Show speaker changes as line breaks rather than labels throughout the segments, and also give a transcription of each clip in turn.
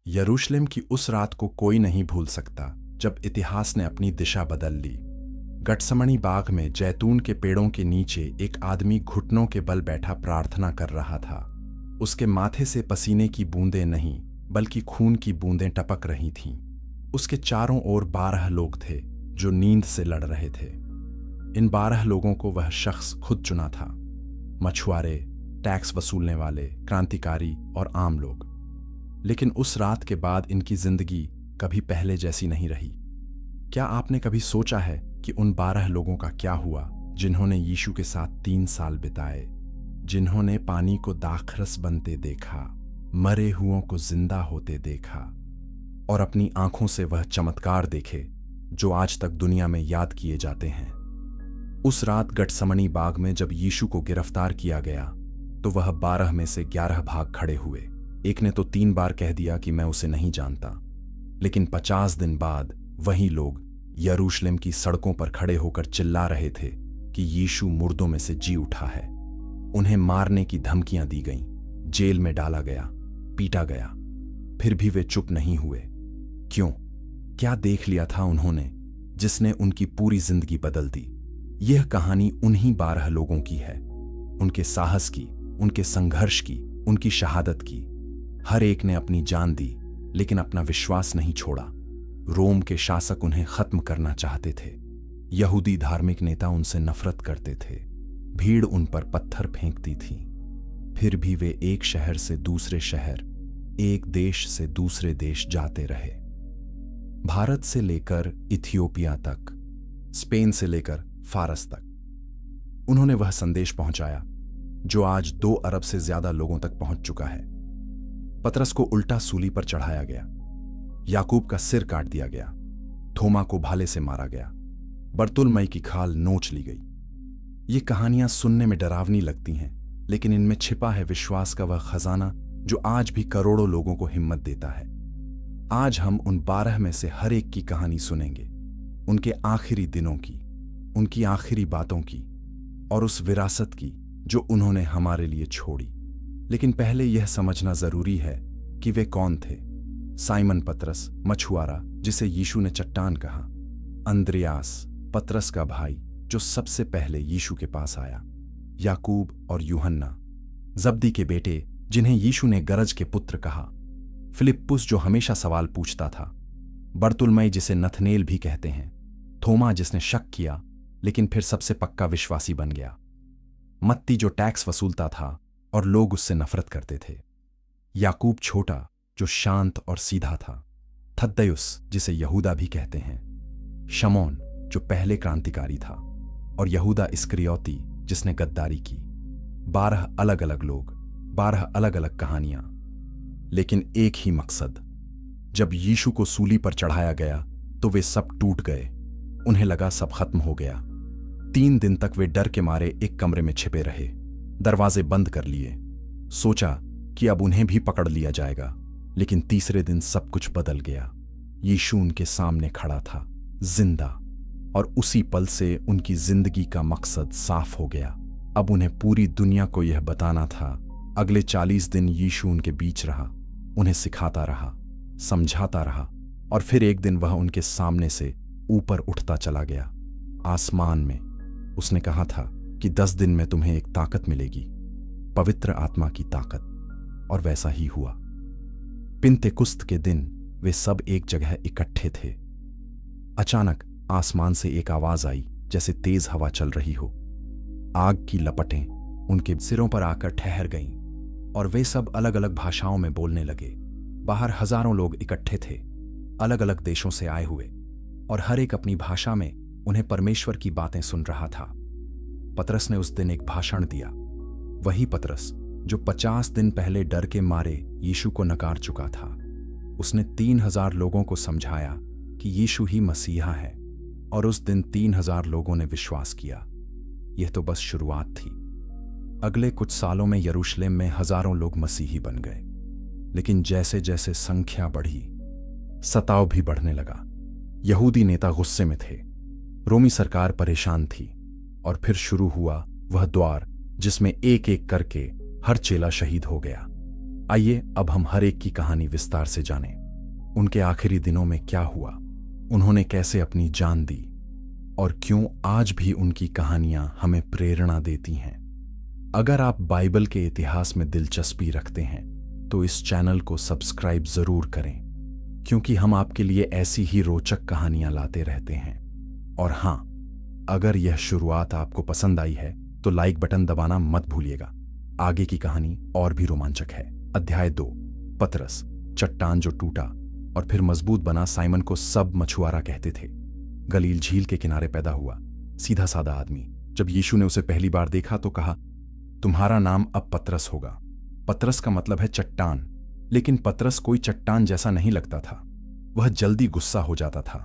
यरूशलेम की उस रात को कोई नहीं भूल सकता जब इतिहास ने अपनी दिशा बदल ली। गटसमनी बाग में जैतून के पेड़ों के नीचे एक आदमी घुटनों के बल बैठा प्रार्थना कर रहा था। उसके माथे से पसीने की बूंदें नहीं बल्कि खून की बूंदें टपक रही थीं। उसके चारों ओर 12 लोग थे जो नींद से लड़ रहे थे। इन 12 लोगों को वह शख्स खुद चुना था। मछुआरे, टैक्स वसूलने वाले, क्रांतिकारी और आम लोग। लेकिन उस रात के बाद इनकी जिंदगी कभी पहले जैसी नहीं रही। क्या आपने कभी सोचा है कि उन 12 लोगों का क्या हुआ जिन्होंने यीशु के साथ 3 साल बिताए, जिन्होंने पानी को दाखरस बनते देखा, मरे हुओं को जिंदा होते देखा और अपनी आंखों से वह चमत्कार देखे जो आज तक दुनिया में याद किए जाते हैं। उस रात गटसमनी बाग में जब यीशु को गिरफ्तार किया गया तो वह 12 में से 11 भाग खड़े हुए। एक ने तो 3 बार कह दिया कि मैं उसे नहीं जानता। लेकिन 50 दिन बाद वही लोग यरूशलेम की सड़कों पर खड़े होकर चिल्ला रहे थे कि यीशु मुर्दों में से जी उठा है। उन्हें मारने की धमकियां दी गईं, जेल में डाला गया, पीटा गया। फिर भी वे चुप नहीं हुए। क्यों? क्या देख लिया था उन्होंने जिसने उनकी पूरी जिंदगी बदल दी? यह कहानी उन्हीं 12 लोगों की है, उनके साहस की, उनके संघर्ष की, उनकी शहादत की। हर एक ने अपनी जान दी लेकिन अपना विश्वास नहीं छोड़ा। रोम के शासक उन्हें खत्म करना चाहते थे। यहूदी धार्मिक नेता उनसे नफरत करते थे। भीड़ उन पर पत्थर फेंकती थी। फिर भी वे एक शहर से दूसरे शहर, एक देश से दूसरे देश जाते रहे। भारत से लेकर इथियोपिया तक, स्पेन से लेकर फारस तक उन्होंने वह संदेश पहुंचाया जो आज 2 अरब से ज्यादा लोगों तक पहुंच चुका है। पतरस को उल्टा सूली पर चढ़ाया गया, याकूब का सिर काट दिया गया, थोमा को भाले से मारा गया, बरतुलमई की खाल नोच ली गई। ये कहानियां सुनने में डरावनी लगती हैं, लेकिन इनमें छिपा है विश्वास का वह खजाना जो आज भी करोड़ों लोगों को हिम्मत देता है। आज हम उन 12 में से हर एक की कहानी सुनेंगे, उनके आखिरी दिनों की, उनकी आखिरी बातों की और उस विरासत की जो उन्होंने हमारे लिए छोड़ी। लेकिन पहले यह समझना जरूरी है कि वे कौन थे। साइमन पतरस, मछुआरा जिसे यीशु ने चट्टान कहा, अंद्रियास, पतरस का भाई जो सबसे पहले यीशु के पास आया, याकूब और यूहन्ना, जब्दी के बेटे जिन्हें यीशु ने गरज के पुत्र कहा, फिलिप्पुस जो हमेशा सवाल पूछता था, बरतुलमई जिसे नथनेल भी कहते हैं, थोमा जिसने शक किया लेकिन फिर सबसे पक्का विश्वासी बन गया, मत्ती जो टैक्स वसूलता था और लोग उससे नफरत करते थे, याकूब छोटा जो शांत और सीधा था, थद्दयुस जिसे यहूदा भी कहते हैं, शमौन जो पहले क्रांतिकारी था और यहूदा इस्करियोती जिसने गद्दारी की। 12 अलग अलग लोग, 12 अलग अलग कहानियां, लेकिन एक ही मकसद। जब यीशु को सूली पर चढ़ाया गया तो वे सब टूट गए। उन्हें लगा सब खत्म हो गया। 3 दिन तक वे डर के मारे एक कमरे में छिपे रहे, दरवाजे बंद कर लिए। सोचा कि अब उन्हें भी पकड़ लिया जाएगा, लेकिन तीसरे दिन सब कुछ बदल गया। यीशु उनके सामने खड़ा था, जिंदा, और उसी पल से उनकी जिंदगी का मकसद साफ हो गया। अब उन्हें पूरी दुनिया को यह बताना था। अगले 40 दिन यीशु उनके बीच रहा, उन्हें सिखाता रहा, समझाता रहा, और फिर एक दिन वह उनके सामने से ऊपर उठता चला गया। आसमान में उसने कहा था कि 10 दिन में तुम्हें एक ताकत मिलेगी, पवित्र आत्मा की ताकत। और वैसा ही हुआ। पिंतेकुस्त के दिन वे सब एक जगह इकट्ठे थे। अचानक आसमान से एक आवाज आई जैसे तेज हवा चल रही हो। आग की लपटें उनके सिरों पर आकर ठहर गईं और वे सब अलग अलग भाषाओं में बोलने लगे। बाहर हजारों लोग इकट्ठे थे, अलग अलग देशों से आए हुए, और हर एक अपनी भाषा में उन्हें परमेश्वर की बातें सुन रहा था। पतरस ने उस दिन एक भाषण दिया, वही पतरस जो 50 दिन पहले डर के मारे यीशु को नकार चुका था। उसने 3000 लोगों को समझाया कि यीशु ही मसीहा है, और उस दिन 3000 लोगों ने विश्वास किया। यह तो बस शुरुआत थी। अगले कुछ सालों में यरूशलेम में हजारों लोग मसीही बन गए। लेकिन जैसे जैसे संख्या बढ़ी, सताव भी बढ़ने लगा। यहूदी नेता गुस्से में थे, रोमी सरकार परेशान थी, और फिर शुरू हुआ वह द्वार जिसमें एक एक करके हर चेला शहीद हो गया। आइए अब हम हर एक की कहानी विस्तार से जानें। उनके आखिरी दिनों में क्या हुआ, उन्होंने कैसे अपनी जान दी और क्यों आज भी उनकी कहानियां हमें प्रेरणा देती हैं। अगर आप बाइबल के इतिहास में दिलचस्पी रखते हैं तो इस चैनल को सब्सक्राइब जरूर करें, क्योंकि हम आपके लिए ऐसी ही रोचक कहानियां लाते रहते हैं। और हां, अगर यह शुरुआत आपको पसंद आई है तो लाइक बटन दबाना मत भूलिएगा। आगे की कहानी और भी रोमांचक है। अध्याय 2। पतरस, चट्टान जो टूटा और फिर मजबूत बना। साइमन को सब मछुआरा कहते थे। गलील झील के किनारे पैदा हुआ, सीधा साधा आदमी। जब यीशु ने उसे पहली बार देखा तो कहा, तुम्हारा नाम अब पतरस होगा। पतरस का मतलब है चट्टान, लेकिन पतरस कोई चट्टान जैसा नहीं लगता था। वह जल्दी गुस्सा हो जाता था,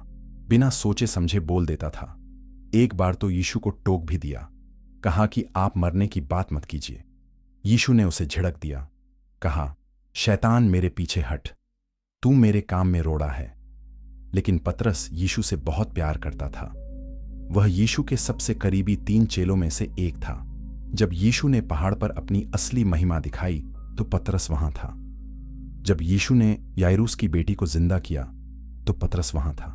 बिना सोचे समझे बोल देता था। एक बार तो यीशु को टोक भी दिया, कहा कि आप मरने की बात मत कीजिए। यीशु ने उसे झिड़क दिया, कहा, शैतान मेरे पीछे हट, तू मेरे काम में रोड़ा है। लेकिन पतरस यीशु से बहुत प्यार करता था। वह यीशु के सबसे करीबी 3 चेलों में से एक था। जब यीशु ने पहाड़ पर अपनी असली महिमा दिखाई तो पतरस वहां था। जब यीशु ने याइरूस की बेटी को जिंदा किया तो पतरस वहां था।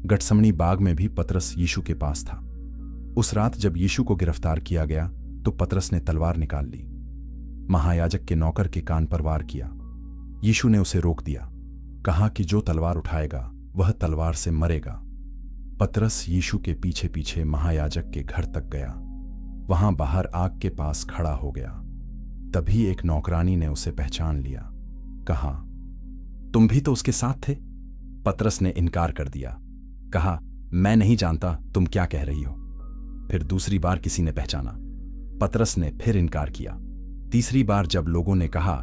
गठसमनी बाग में भी पतरस यीशु के पास था। उस रात जब यीशु को गिरफ्तार किया गया तो पतरस ने तलवार निकाल ली। महायाजक के नौकर के कान पर वार किया। यीशु ने उसे रोक दिया, कहा कि जो तलवार उठाएगा वह तलवार से मरेगा। पतरस यीशु के पीछे पीछे महायाजक के घर तक गया। वहां बाहर आग के पास खड़ा हो गया। तभी एक नौकरानी ने उसे पहचान लिया। कहा, तुम भी तो उसके साथ थे। पतरस ने इनकार कर दिया, कहा, मैं नहीं जानता तुम क्या कह रही हो। फिर दूसरी बार किसी ने पहचाना। पतरस ने फिर इनकार किया। तीसरी बार जब लोगों ने कहा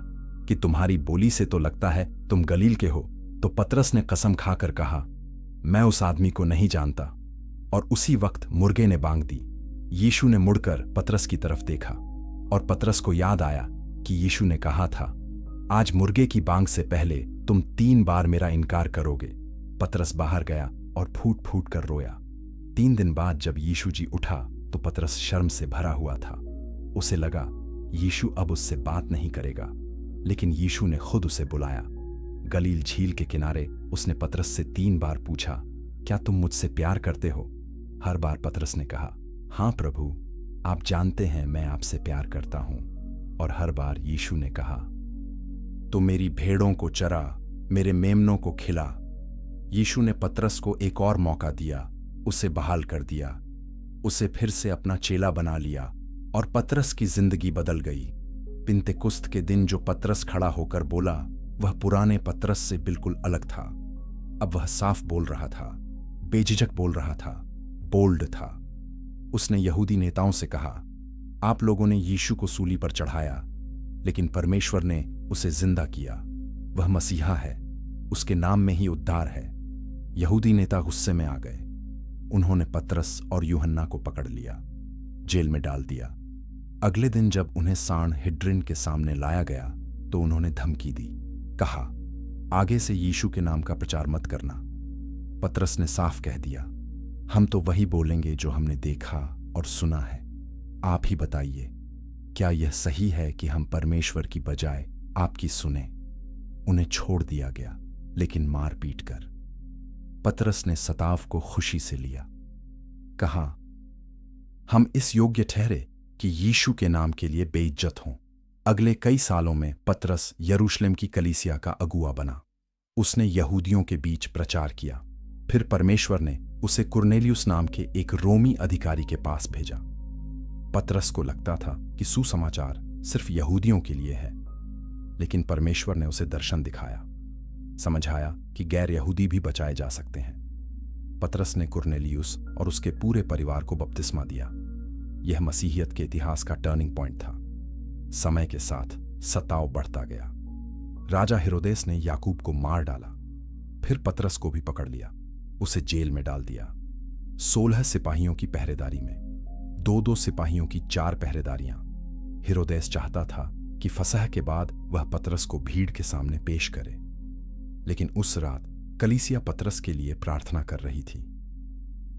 कि तुम्हारी बोली से तो लगता है तुम गलील के हो, तो पतरस ने कसम खाकर कहा, मैं उस आदमी को नहीं जानता। और उसी वक्त मुर्गे ने बांग दी। यीशु ने मुड़कर पतरस की तरफ देखा और पतरस को याद आया कि यीशु ने कहा था, आज मुर्गे की बांग से पहले तुम 3 बार मेरा इनकार करोगे। पतरस बाहर गया और फूट फूट कर रोया। 3 दिन बाद जब यीशु जी उठा तो पतरस शर्म से भरा हुआ था। उसे लगा यीशु अब उससे बात नहीं करेगा, लेकिन यीशु ने खुद उसे बुलाया। गलील झील के किनारे उसने पतरस से 3 बार पूछा, क्या तुम मुझसे प्यार करते हो? हर बार पतरस ने कहा, हाँ प्रभु, आप जानते हैं मैं आपसे प्यार करता हूं। और हर बार यीशु ने कहा, तो मेरी भेड़ों को चरा, मेरे मेमनों को खिला। यीशु ने पतरस को एक और मौका दिया, उसे बहाल कर दिया, उसे फिर से अपना चेला बना लिया और पतरस की जिंदगी बदल गई। पिंतेकुस्त के दिन जो पतरस खड़ा होकर बोला वह पुराने पतरस से बिल्कुल अलग था। अब वह साफ बोल रहा था, बेझिझक बोल रहा था, बोल्ड था। उसने यहूदी नेताओं से कहा, आप लोगों ने यीशु को सूली पर चढ़ाया, लेकिन परमेश्वर ने उसे जिंदा किया। वह मसीहा है, उसके नाम में ही उद्धार है। यहूदी नेता गुस्से में आ गए। उन्होंने पतरस और यूहन्ना को पकड़ लिया, जेल में डाल दिया। अगले दिन जब उन्हें सांहेड्रिन के सामने लाया गया तो उन्होंने धमकी दी, कहा, आगे से यीशु के नाम का प्रचार मत करना। पतरस ने साफ कह दिया, हम तो वही बोलेंगे जो हमने देखा और सुना है। आप ही बताइए, क्या यह सही है कि हम परमेश्वर की बजाय आपकी सुने? उन्हें छोड़ दिया गया, लेकिन मार पीट कर। पतरस ने सताव को खुशी से लिया, कहा, हम इस योग्य ठहरे कि यीशु के नाम के लिए बेइज्जत हों। अगले कई सालों में पतरस यरूशलेम की कलीसिया का अगुआ बना। उसने यहूदियों के बीच प्रचार किया। फिर परमेश्वर ने उसे कुरनेलियुस नाम के एक रोमी अधिकारी के पास भेजा। पतरस को लगता था कि सुसमाचार सिर्फ यहूदियों के लिए है, लेकिन परमेश्वर ने उसे दर्शन दिखाया, समझाया कि गैर यहूदी भी बचाए जा सकते हैं। पतरस ने कुरनेलियुस और उसके पूरे परिवार को बपतिस्मा दिया। यह मसीहियत के इतिहास का टर्निंग पॉइंट था। समय के साथ सताव बढ़ता गया। राजा हेरोदेस ने याकूब को मार डाला, फिर पतरस को भी पकड़ लिया, उसे जेल में डाल दिया। 16 सिपाहियों की पहरेदारी में 2-2 सिपाहियों की 4 पहरेदारियां। हेरोदेस चाहता था कि फसह के बाद वह पतरस को भीड़ के सामने पेश करे, लेकिन उस रात कलीसिया पतरस के लिए प्रार्थना कर रही थी।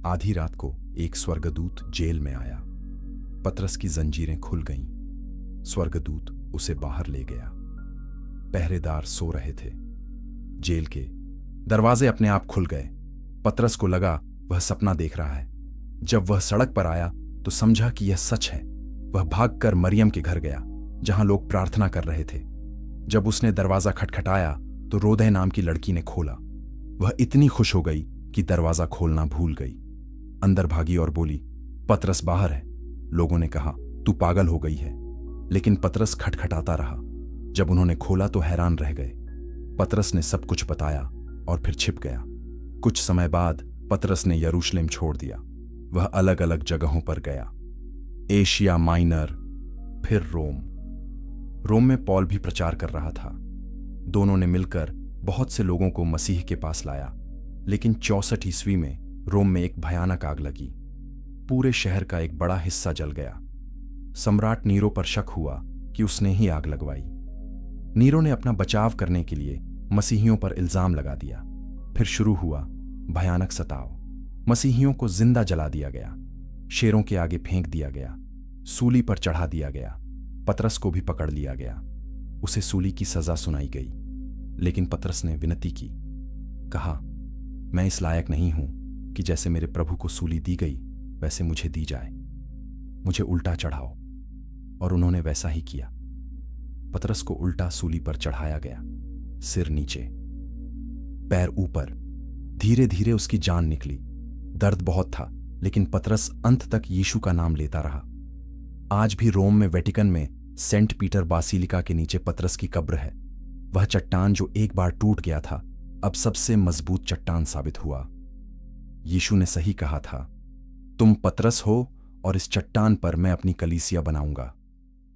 आधी रात को एक स्वर्गदूत जेल में आया। पतरस की जंजीरें खुल गईं। स्वर्गदूत उसे बाहर ले गया। पहरेदार सो रहे थे। जेल के दरवाजे अपने आप खुल गए। पतरस को लगा वह सपना देख रहा है। जब वह सड़क पर आया तो समझा कि यह सच है। वह भागकर मरियम के घर गया, जहां लोग प्रार्थना कर रहे थे। जब उसने दरवाजा खटखटाया तो रोदे नाम की लड़की ने खोला। वह इतनी खुश हो गई कि दरवाजा खोलना भूल गई। अंदर भागी और बोली, पतरस बाहर है। लोगों ने कहा, तू पागल हो गई है। लेकिन पतरस खटखटाता रहा। जब उन्होंने खोला तो हैरान रह गए। पतरस ने सब कुछ बताया और फिर छिप गया। कुछ समय बाद पतरस ने यरूशलेम छोड़ दिया। वह अलग अलग जगहों पर गया, एशिया माइनर, फिर रोम में पौल भी प्रचार कर रहा था। दोनों ने मिलकर बहुत से लोगों को मसीह के पास लाया। लेकिन 64 ईस्वी में रोम में एक भयानक आग लगी। पूरे शहर का एक बड़ा हिस्सा जल गया। सम्राट नीरो पर शक हुआ कि उसने ही आग लगवाई। नीरो ने अपना बचाव करने के लिए मसीहियों पर इल्जाम लगा दिया। फिर शुरू हुआ भयानक सताव। मसीहियों को जिंदा जला दिया गया, शेरों के आगे फेंक दिया गया, सूली पर चढ़ा दिया गया। पतरस को भी पकड़ लिया गया। उसे सूली की सजा सुनाई गई। लेकिन पतरस ने विनती की, कहा, मैं इस लायक नहीं हूं कि जैसे मेरे प्रभु को सूली दी गई वैसे मुझे दी जाए। मुझे उल्टा चढ़ाओ। और उन्होंने वैसा ही किया। पतरस को उल्टा सूली पर चढ़ाया गया, सिर नीचे, पैर ऊपर। धीरे धीरे उसकी जान निकली। दर्द बहुत था, लेकिन पतरस अंत तक यीशु का नाम लेता रहा। आज भी रोम में वेटिकन में सेंट पीटर बासिलिका के नीचे पतरस की कब्र है। वह चट्टान जो एक बार टूट गया था, अब सबसे मजबूत चट्टान साबित हुआ। यीशु ने सही कहा था, तुम पतरस हो और इस चट्टान पर मैं अपनी कलीसिया बनाऊंगा।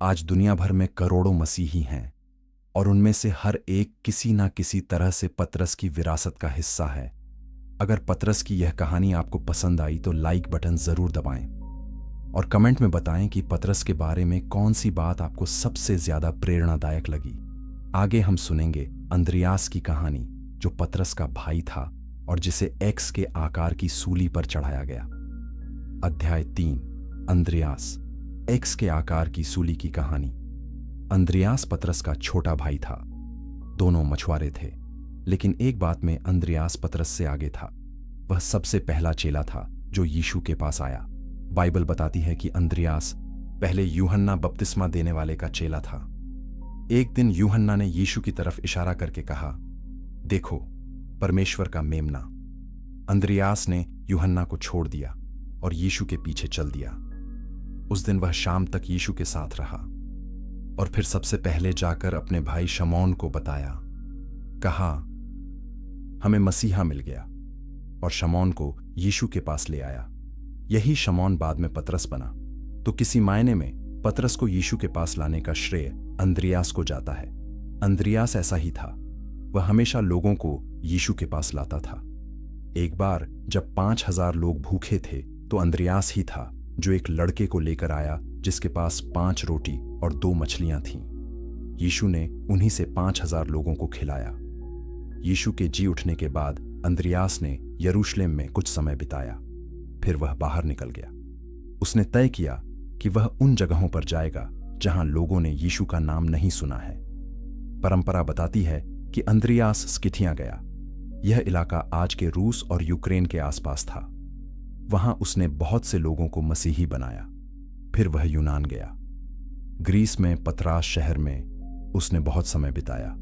आज दुनिया भर में करोड़ों मसीही हैं और उनमें से हर एक किसी ना किसी तरह से पतरस की विरासत का हिस्सा है। अगर पतरस की यह कहानी आपको पसंद आई तो लाइक बटन जरूर दबाएं और कमेंट में बताएं कि पतरस के बारे में कौन सी बात आपको सबसे ज्यादा प्रेरणादायक लगी। आगे हम सुनेंगे अंद्रियास की कहानी, जो पतरस का भाई था और जिसे एक्स के आकार की सूली पर चढ़ाया गया। अध्याय 3, अंद्रियास, एक्स के आकार की सूली की कहानी। अंद्रियास पतरस का छोटा भाई था। दोनों मछुआरे थे, लेकिन एक बात में अंद्रियास पतरस से आगे था। वह सबसे पहला चेला था जो यीशु के पास आया। बाइबल बताती है कि अंद्रियास पहले यूहन्ना बपतिस्मा देने वाले का चेला था। एक दिन यूहन्ना ने यीशु की तरफ इशारा करके कहा, देखो, परमेश्वर का मेमना। अंद्रियास ने यूहन्ना को छोड़ दिया और यीशु के पीछे चल दिया। उस दिन वह शाम तक यीशु के साथ रहा और फिर सबसे पहले जाकर अपने भाई शमौन को बताया। कहा, हमें मसीहा मिल गया, और शमौन को यीशु के पास ले आया। यही शमौन बाद में पतरस बना। तो किसी मायने में पतरस को यीशु के पास लाने का श्रेय अंद्रियास को जाता है। अंद्रियास ऐसा ही था। वह हमेशा लोगों को यीशु के पास लाता था। एक बार जब 5000 लोग भूखे थे तो अंद्रियास ही था जो एक लड़के को लेकर आया जिसके पास 5 रोटी और 2 मछलियां थीं। यीशु ने उन्हीं से 5000 लोगों को खिलाया। यीशु के जी उठने के बाद अंद्रियास ने यरूशलेम में कुछ समय बिताया। फिर वह बाहर निकल गया। उसने तय किया कि वह उन जगहों पर जाएगा जहां लोगों ने यीशु का नाम नहीं सुना है। परंपरा बताती है कि अंद्रियास स्किथिया गया। यह इलाका आज के रूस और यूक्रेन के आसपास था। वहां उसने बहुत से लोगों को मसीही बनाया। फिर वह यूनान गया। ग्रीस में पतरास शहर में उसने बहुत समय बिताया।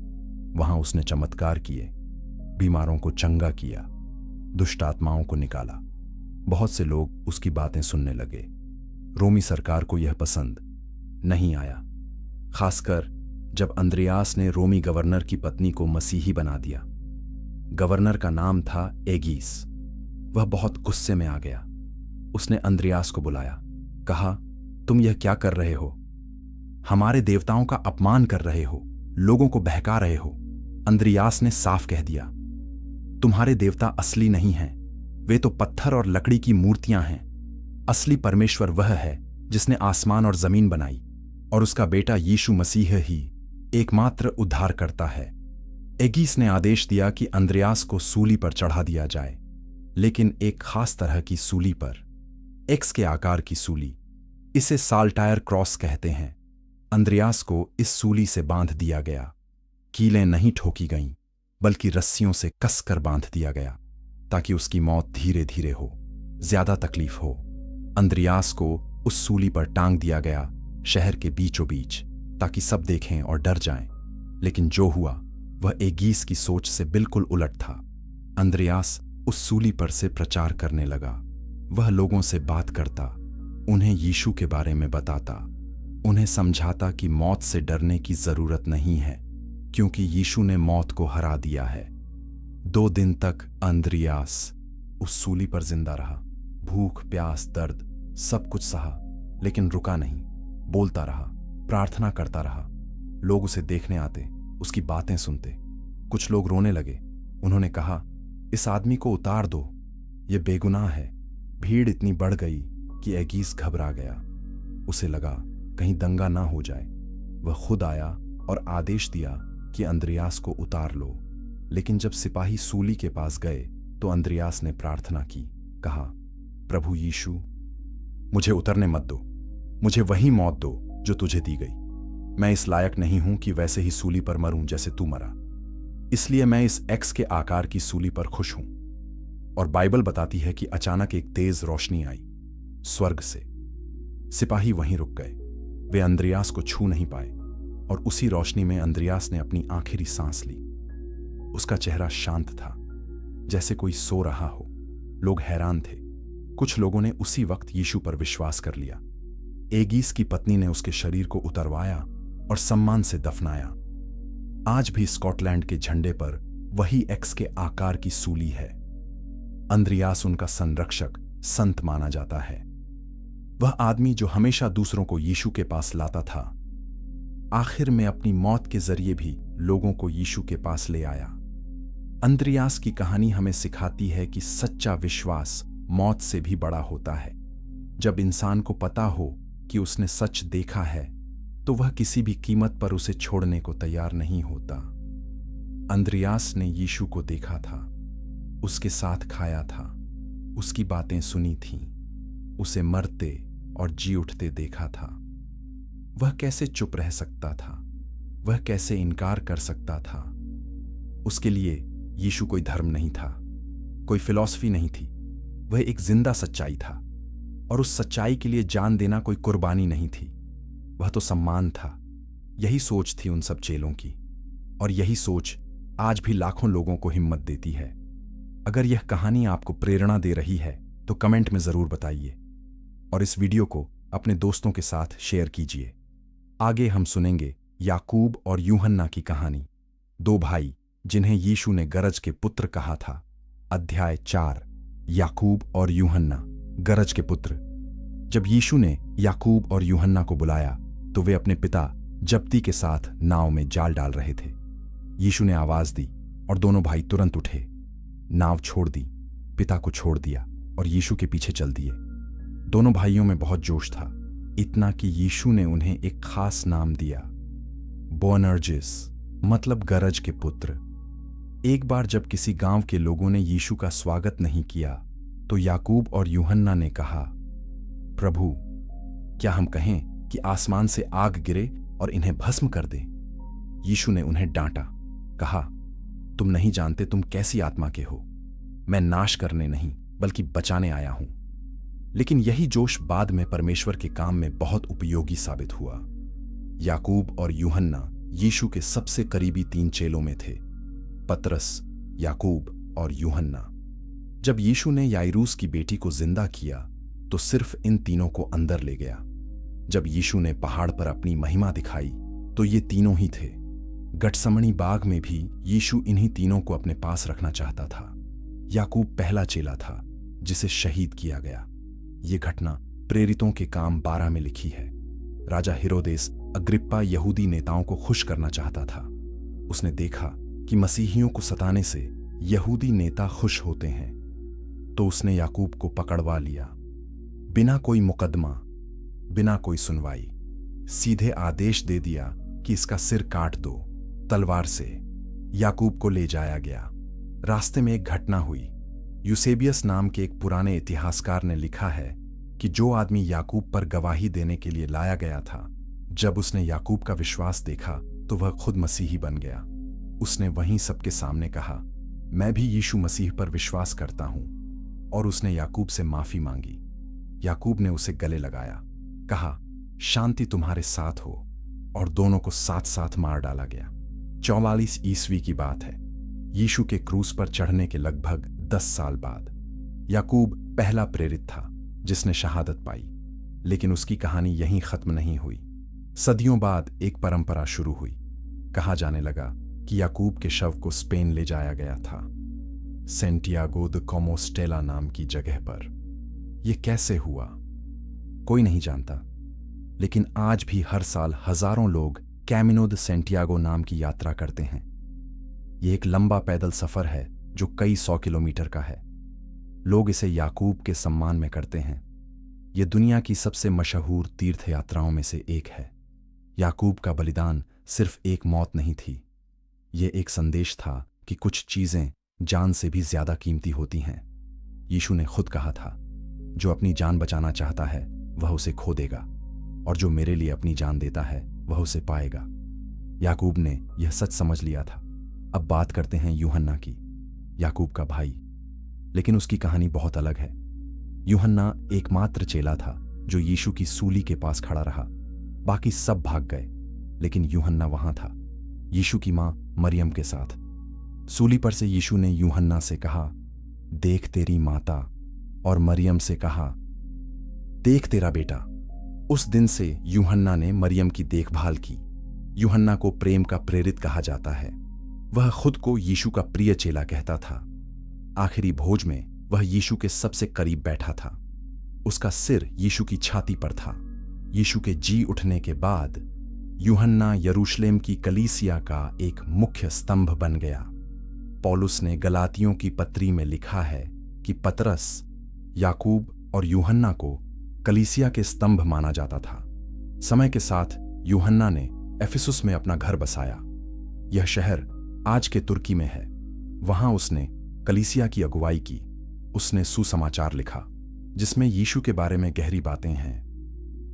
वहां उसने चमत्कार किए, बीमारों को चंगा किया, दुष्ट आत्माओं को निकाला। बहुत से लोग उसकी बातें सुनने लगे। रोमी सरकार को यह पसंद नहीं आया, खासकर जब अंद्रियास ने रोमी गवर्नर की पत्नी को मसीही बना दिया। गवर्नर का नाम था एगीस। वह बहुत गुस्से में आ गया। उसने अंद्रियास को बुलाया, कहा, तुम यह क्या कर रहे हो? हमारे देवताओं का अपमान कर रहे हो, लोगों को बहका रहे हो। अंद्रियास ने साफ कह दिया, तुम्हारे देवता असली नहीं हैं, वे तो पत्थर और लकड़ी की मूर्तियां हैं। असली परमेश्वर वह है जिसने आसमान और जमीन बनाई, और उसका बेटा यीशु मसीह ही एकमात्र उद्धार करता है। एगीस ने आदेश दिया कि अंद्रियास को सूली पर चढ़ा दिया जाए, लेकिन एक खास तरह की सूली पर, एक्स के आकार की सूली। इसे साल्टायर क्रॉस कहते हैं। अंद्रियास को इस सूली से बांध दिया गया। कीलें नहीं ठोकी गईं, बल्कि रस्सियों से कसकर बांध दिया गया ताकि उसकी मौत धीरे धीरे हो, ज्यादा तकलीफ हो। अंद्रियास को उस सूली पर टांग दिया गया, शहर के बीचों बीच, ताकि सब देखें और डर जाएं। लेकिन जो हुआ वह एगीस की सोच से बिल्कुल उलट था। अंद्रियास उस सूली पर से प्रचार करने लगा। वह लोगों से बात करता, उन्हें यीशु के बारे में बताता, उन्हें समझाता कि मौत से डरने की जरूरत नहीं है, क्योंकि यीशु ने मौत को हरा दिया है। 2 दिन तक अंद्रियास उस सूली पर जिंदा रहा। भूख, प्यास, दर्द सब कुछ सहा, लेकिन रुका नहीं। बोलता रहा, प्रार्थना करता रहा। लोग उसे देखने आते, उसकी बातें सुनते। कुछ लोग रोने लगे। उन्होंने कहा, इस आदमी को उतार दो, ये बेगुनाह है। भीड़ इतनी बढ़ गई कि एगीस घबरा गया। उसे लगा कहीं दंगा ना हो जाए। वह खुद आया और आदेश दिया कि अंद्रियास को उतार लो। लेकिन जब सिपाही सूली के पास गए तो अंद्रियास ने प्रार्थना की, कहा, प्रभु यीशु, मुझे उतरने मत दो। मुझे वही मौत दो जो तुझे दी गई। मैं इस लायक नहीं हूं कि वैसे ही सूली पर मरूं जैसे तू मरा। इसलिए मैं इस एक्स के आकार की सूली पर खुश हूं। और बाइबल बताती है कि अचानक एक तेज रोशनी आई स्वर्ग से। सिपाही वहीं रुक गए। वे अंद्रियास को छू नहीं पाए और उसी रोशनी में अंद्रियास ने अपनी आखिरी सांस ली। उसका चेहरा शांत था, जैसे कोई सो रहा हो। लोग हैरान थे। कुछ लोगों ने उसी वक्त यीशु पर विश्वास कर लिया। एगीस की पत्नी ने उसके शरीर को उतरवाया और सम्मान से दफनाया। आज भी स्कॉटलैंड के झंडे पर वही एक्स के आकार की सूली है। अंद्रियास उनका संरक्षक, संत माना जाता है। वह आदमी जो हमेशा दूसरों को यीशु के पास लाता था, आखिर में अपनी मौत के जरिए भी लोगों को यीशु के पास ले आया। अंद्रियास की कहानी हमें सिखाती है कि सच्चा विश्वास मौत से भी बड़ा होता है। जब इंसान को पता हो कि उसने सच देखा है, तो वह किसी भी कीमत पर उसे छोड़ने को तैयार नहीं होता। अंद्रियास ने यीशु को देखा था, उसके साथ खाया था, उसकी बातें सुनी थीं, उसे मरते और जी उठते देखा था। वह कैसे चुप रह सकता था? वह कैसे इनकार कर सकता था? उसके लिए यीशु कोई धर्म नहीं था, कोई फिलॉसफी नहीं थी। वह एक जिंदा सच्चाई था, और उस सच्चाई के लिए जान देना कोई कुर्बानी नहीं थी, वह तो सम्मान था। यही सोच थी उन सब चेलों की, और यही सोच आज भी लाखों लोगों को हिम्मत देती है। अगर यह कहानी आपको प्रेरणा दे रही है तो कमेंट में जरूर बताइए, और इस वीडियो को अपने दोस्तों के साथ शेयर कीजिए। आगे हम सुनेंगे याकूब और यूहन्ना की कहानी, 2 भाई जिन्हें यीशु ने गरज के पुत्र कहा था। अध्याय 4, याकूब और यूहन्ना, गरज के पुत्र। जब यीशु ने याकूब और यूहन्ना को बुलाया तो वे अपने पिता जब्दी के साथ नाव में जाल डाल रहे थे। यीशु ने आवाज दी और दोनों भाई तुरंत उठे, नाव छोड़ दी, पिता को छोड़ दिया और यीशु के पीछे चल दिए। दोनों भाइयों में बहुत जोश था, इतना कि यीशु ने उन्हें एक खास नाम दिया, बोअनर्जिस, मतलब गरज के पुत्र। एक बार जब किसी गांव के लोगों ने यीशु का स्वागत नहीं किया तो याकूब और यूहन्ना ने कहा, प्रभु, क्या हम कहें कि आसमान से आग गिरे और इन्हें भस्म कर दे? यीशु ने उन्हें डांटा, कहा, तुम नहीं जानते तुम कैसी आत्मा के हो। मैं नाश करने नहीं बल्कि बचाने आया हूं। लेकिन यही जोश बाद में परमेश्वर के काम में बहुत उपयोगी साबित हुआ। याकूब और यूहन्ना यीशु के सबसे करीबी 3 चेलों में थे, पतरस, याकूब और यूहन्ना। जब यीशु ने याइरूस की बेटी को जिंदा किया तो सिर्फ इन तीनों को अंदर ले गया। जब यीशु ने पहाड़ पर अपनी महिमा दिखाई तो ये तीनों ही थे। गठसमनी बाग में भी यीशु इन्हीं तीनों को अपने पास रखना चाहता था। याकूब पहला चेला था जिसे शहीद किया गया। ये घटना प्रेरितों के काम 12 में लिखी है। राजा हेरोदेस अग्रिप्पा यहूदी नेताओं को खुश करना चाहता था। उसने देखा कि मसीहियों को सताने से यहूदी नेता खुश होते हैं, तो उसने याकूब को पकड़वा लिया। बिना कोई मुकदमा, बिना कोई सुनवाई, सीधे आदेश दे दिया कि इसका सिर काट दो तलवार से। याकूब को ले जाया गया। रास्ते में एक घटना हुई। यूसेबियस नाम के एक पुराने इतिहासकार ने लिखा है कि जो आदमी याकूब पर गवाही देने के लिए लाया गया था, जब उसने याकूब का विश्वास देखा तो वह खुद मसीही बन गया। उसने वहीं सबके सामने कहा, मैं भी यीशु मसीह पर विश्वास करता हूं, और उसने याकूब से माफी मांगी। याकूब ने उसे गले लगाया, कहा, शांति तुम्हारे साथ हो, और दोनों को साथ साथ मार डाला गया। 44 ईस्वी की बात है, यीशु के क्रूस पर चढ़ने के लगभग 10 साल बाद। याकूब पहला प्रेरित था जिसने शहादत पाई, लेकिन उसकी कहानी यहीं खत्म नहीं हुई। सदियों बाद एक परंपरा शुरू हुई। कहा जाने लगा कि याकूब के शव को स्पेन ले जाया गया था, सेंटियागो द कॉम्पोस्टेला नाम की जगह पर। यह कैसे हुआ, कोई नहीं जानता, लेकिन आज भी हर साल हजारों लोग कैमिनो द सेंटियागो नाम की यात्रा करते हैं। यह एक लंबा पैदल सफर है जो कई 100 किलोमीटर का है। लोग इसे याकूब के सम्मान में करते हैं। यह दुनिया की सबसे मशहूर तीर्थ यात्राओं में से एक है। याकूब का बलिदान सिर्फ एक मौत नहीं थी, यह एक संदेश था कि कुछ चीजें जान से भी ज्यादा कीमती होती हैं। यीशु ने खुद कहा था, जो अपनी जान बचाना चाहता है वह उसे खो देगा, और जो मेरे लिए अपनी जान देता है वह उसे पाएगा। याकूब ने यह सच समझ लिया था। अब बात करते हैं यूहन्ना की, याकूब का भाई, लेकिन उसकी कहानी बहुत अलग है। यूहन्ना एकमात्र चेला था जो यीशु की सूली के पास खड़ा रहा। बाकी सब भाग गए, लेकिन यूहन्ना वहां था, यीशु की मां मरियम के साथ। सूली पर से यीशु ने यूहन्ना से कहा, देख तेरी माता, और मरियम से कहा, देख तेरा बेटा। उस दिन से यूहन्ना ने मरियम की देखभाल की। यूहन्ना को प्रेम का प्रेरित कहा जाता है। वह खुद को यीशु का प्रिय चेला कहता था। आखिरी भोज में वह यीशु के सबसे करीब बैठा था। उसका सिर यीशु की छाती पर था। यीशु के जी उठने के बाद यूहन्ना यरूशलेम की कलीसिया का एक मुख्य स्तंभ बन गया। पौलुस ने गलातियों की पत्री में लिखा है कि पतरस, याकूब और यूहन्ना को कलीसिया के स्तंभ माना जाता था। समय के साथ यूहन्ना ने एफिसुस में अपना घर बसाया। यह शहर आज के तुर्की में है। वहां उसने कलीसिया की अगुवाई की। उसने सुसमाचार लिखा जिसमें यीशु के बारे में गहरी बातें हैं।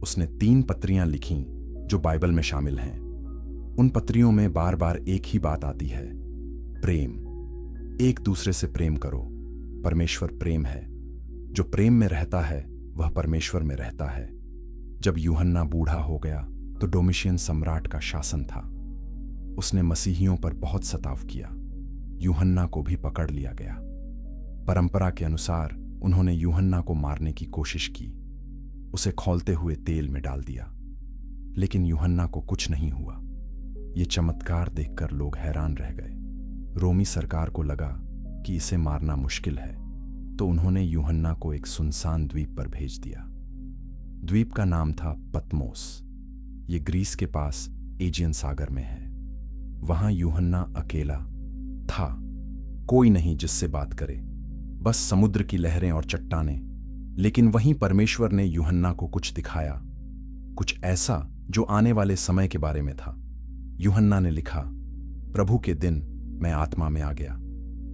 उसने 3 पत्रियां लिखीं जो बाइबल में शामिल हैं। उन पत्रियों में बार बार एक ही बात आती है, प्रेम। एक दूसरे से प्रेम करो, परमेश्वर प्रेम है। जो प्रेम में रहता है वह परमेश्वर में रहता है। जब यूहन्ना बूढ़ा हो गया तो डोमिशियन सम्राट का शासन था। उसने मसीहियों पर बहुत सताव किया। यूहन्ना को भी पकड़ लिया गया। परंपरा के अनुसार उन्होंने यूहन्ना को मारने की कोशिश की। उसे खौलते हुए तेल में डाल दिया, लेकिन यूहन्ना को कुछ नहीं हुआ। ये चमत्कार देखकर लोग हैरान रह गए। रोमी सरकार को लगा कि इसे मारना मुश्किल है, तो उन्होंने यूहन्ना को एक सुनसान द्वीप पर भेज दिया। द्वीप का नाम था पतमोस। ये ग्रीस के पास एजियन सागर में है। वहां यूहन्ना अकेला था, कोई नहीं जिससे बात करे, बस समुद्र की लहरें और चट्टानें। लेकिन वहीं परमेश्वर ने यूहन्ना को कुछ दिखाया, कुछ ऐसा जो आने वाले समय के बारे में था। यूहन्ना ने लिखा, प्रभु के दिन मैं आत्मा में आ गया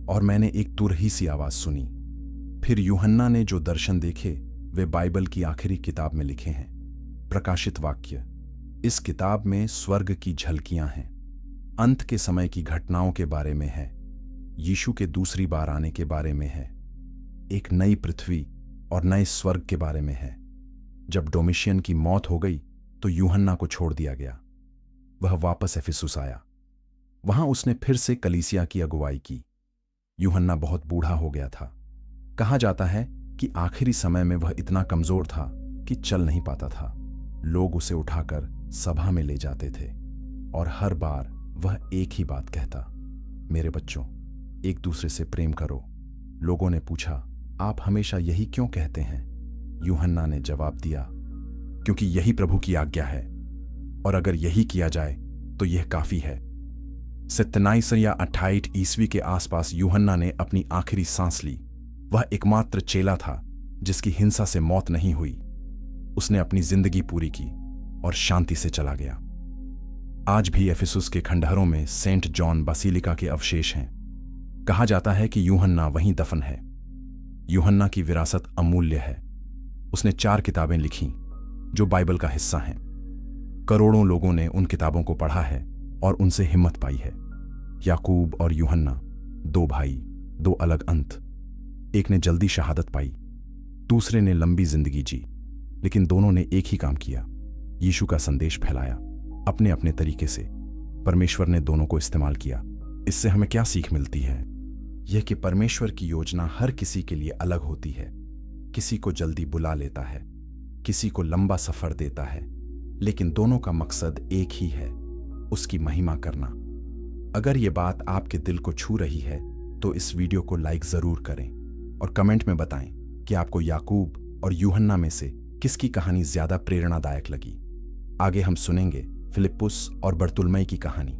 और मैंने एक तुरही सी आवाज सुनी। फिर यूहन्ना ने जो दर्शन देखे वे बाइबल की आखिरी किताब में लिखे हैं, प्रकाशित वाक्य। इस किताब में स्वर्ग की झलकियां हैं, अंत के समय की घटनाओं के बारे में है, यीशु के दूसरी बार आने के बारे में है, एक नई पृथ्वी और नए स्वर्ग के बारे में है। जब डोमिशियन की मौत हो गई तो यूहन्ना को छोड़ दिया गया। वह वापस एफिसुस आया। वहां उसने फिर से कलीसिया की अगुवाई की। यूहन्ना बहुत बूढ़ा हो गया था। कहा जाता है कि आखिरी समय में वह इतना कमजोर था कि चल नहीं पाता था। लोग उसे उठाकर सभा में ले जाते थे और हर बार वह एक ही बात कहता, मेरे बच्चों, एक दूसरे से प्रेम करो। लोगों ने पूछा, आप हमेशा यही क्यों कहते हैं? यूहन्ना ने जवाब दिया, क्योंकि यही प्रभु की आज्ञा है, और अगर यही किया जाए तो यह काफी है। 27 या 28 ईस्वी के आसपास यूहन्ना ने अपनी आखिरी सांस ली। वह एकमात्र चेला था जिसकी हिंसा से मौत नहीं हुई। उसने अपनी जिंदगी पूरी की और शांति से चला गया। आज भी एफिसुस के खंडहरों में सेंट जॉन बासिलिका के अवशेष हैं। कहा जाता है कि यूहन्ना वहीं दफन है। यूहन्ना की विरासत अमूल्य है। उसने 4 किताबें लिखीं जो बाइबल का हिस्सा हैं। करोड़ों लोगों ने उन किताबों को पढ़ा है और उनसे हिम्मत पाई है। याकूब और यूहन्ना, दो भाई, दो अलग अंत। एक ने जल्दी शहादत पाई, दूसरे ने लंबी जिंदगी जी, लेकिन दोनों ने एक ही काम किया, यीशु का संदेश फैलाया, अपने अपने तरीके से। परमेश्वर ने दोनों को इस्तेमाल किया। इससे हमें क्या सीख मिलती है? यह कि परमेश्वर की योजना हर किसी के लिए अलग होती है। किसी को जल्दी बुला लेता है, किसी को लंबा सफर देता है, लेकिन दोनों का मकसद एक ही है, उसकी महिमा करना। अगर ये बात आपके दिल को छू रही है तो इस वीडियो को लाइक जरूर करें और कमेंट में बताएं कि आपको याकूब और यूहन्ना में से किसकी कहानी ज्यादा प्रेरणादायक लगी। आगे हम सुनेंगे फिलिप्पुस और बरतुल्मै की कहानी,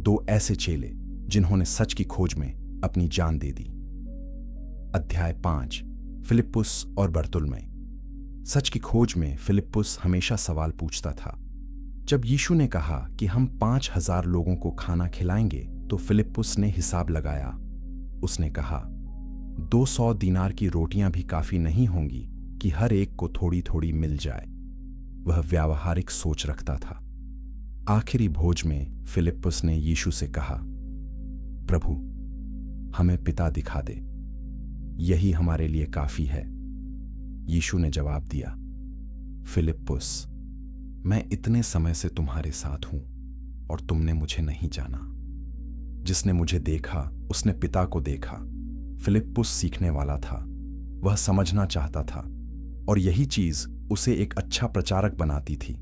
दो ऐसे चेले जिन्होंने सच की खोज में अपनी जान दे दी। अध्याय 5, फिलिप्पुस और बरतुल्मै। सच की खोज में फिलिप्पुस हमेशा सवाल पूछता था। जब यीशु ने कहा कि हम 5,000 लोगों को खाना खिलाएंगे तो फिलिप्पुस ने हिसाब लगाया। उसने कहा, 200 दीनार की रोटियां भी काफी नहीं होंगी कि हर एक को थोड़ी थोड़ी मिल जाए। वह व्यावहारिक सोच रखता था। आखिरी भोज में फिलिप्पुस ने यीशु से कहा, प्रभु, हमें पिता दिखा दे, यही हमारे लिए काफी है। यीशु ने जवाब दिया, फिलिप्पुस, मैं इतने समय से तुम्हारे साथ हूं और तुमने मुझे नहीं जाना। जिसने मुझे देखा उसने पिता को देखा। फिलिप्पुस सीखने वाला था, वह समझना चाहता था, और यही चीज उसे एक अच्छा प्रचारक बनाती थी।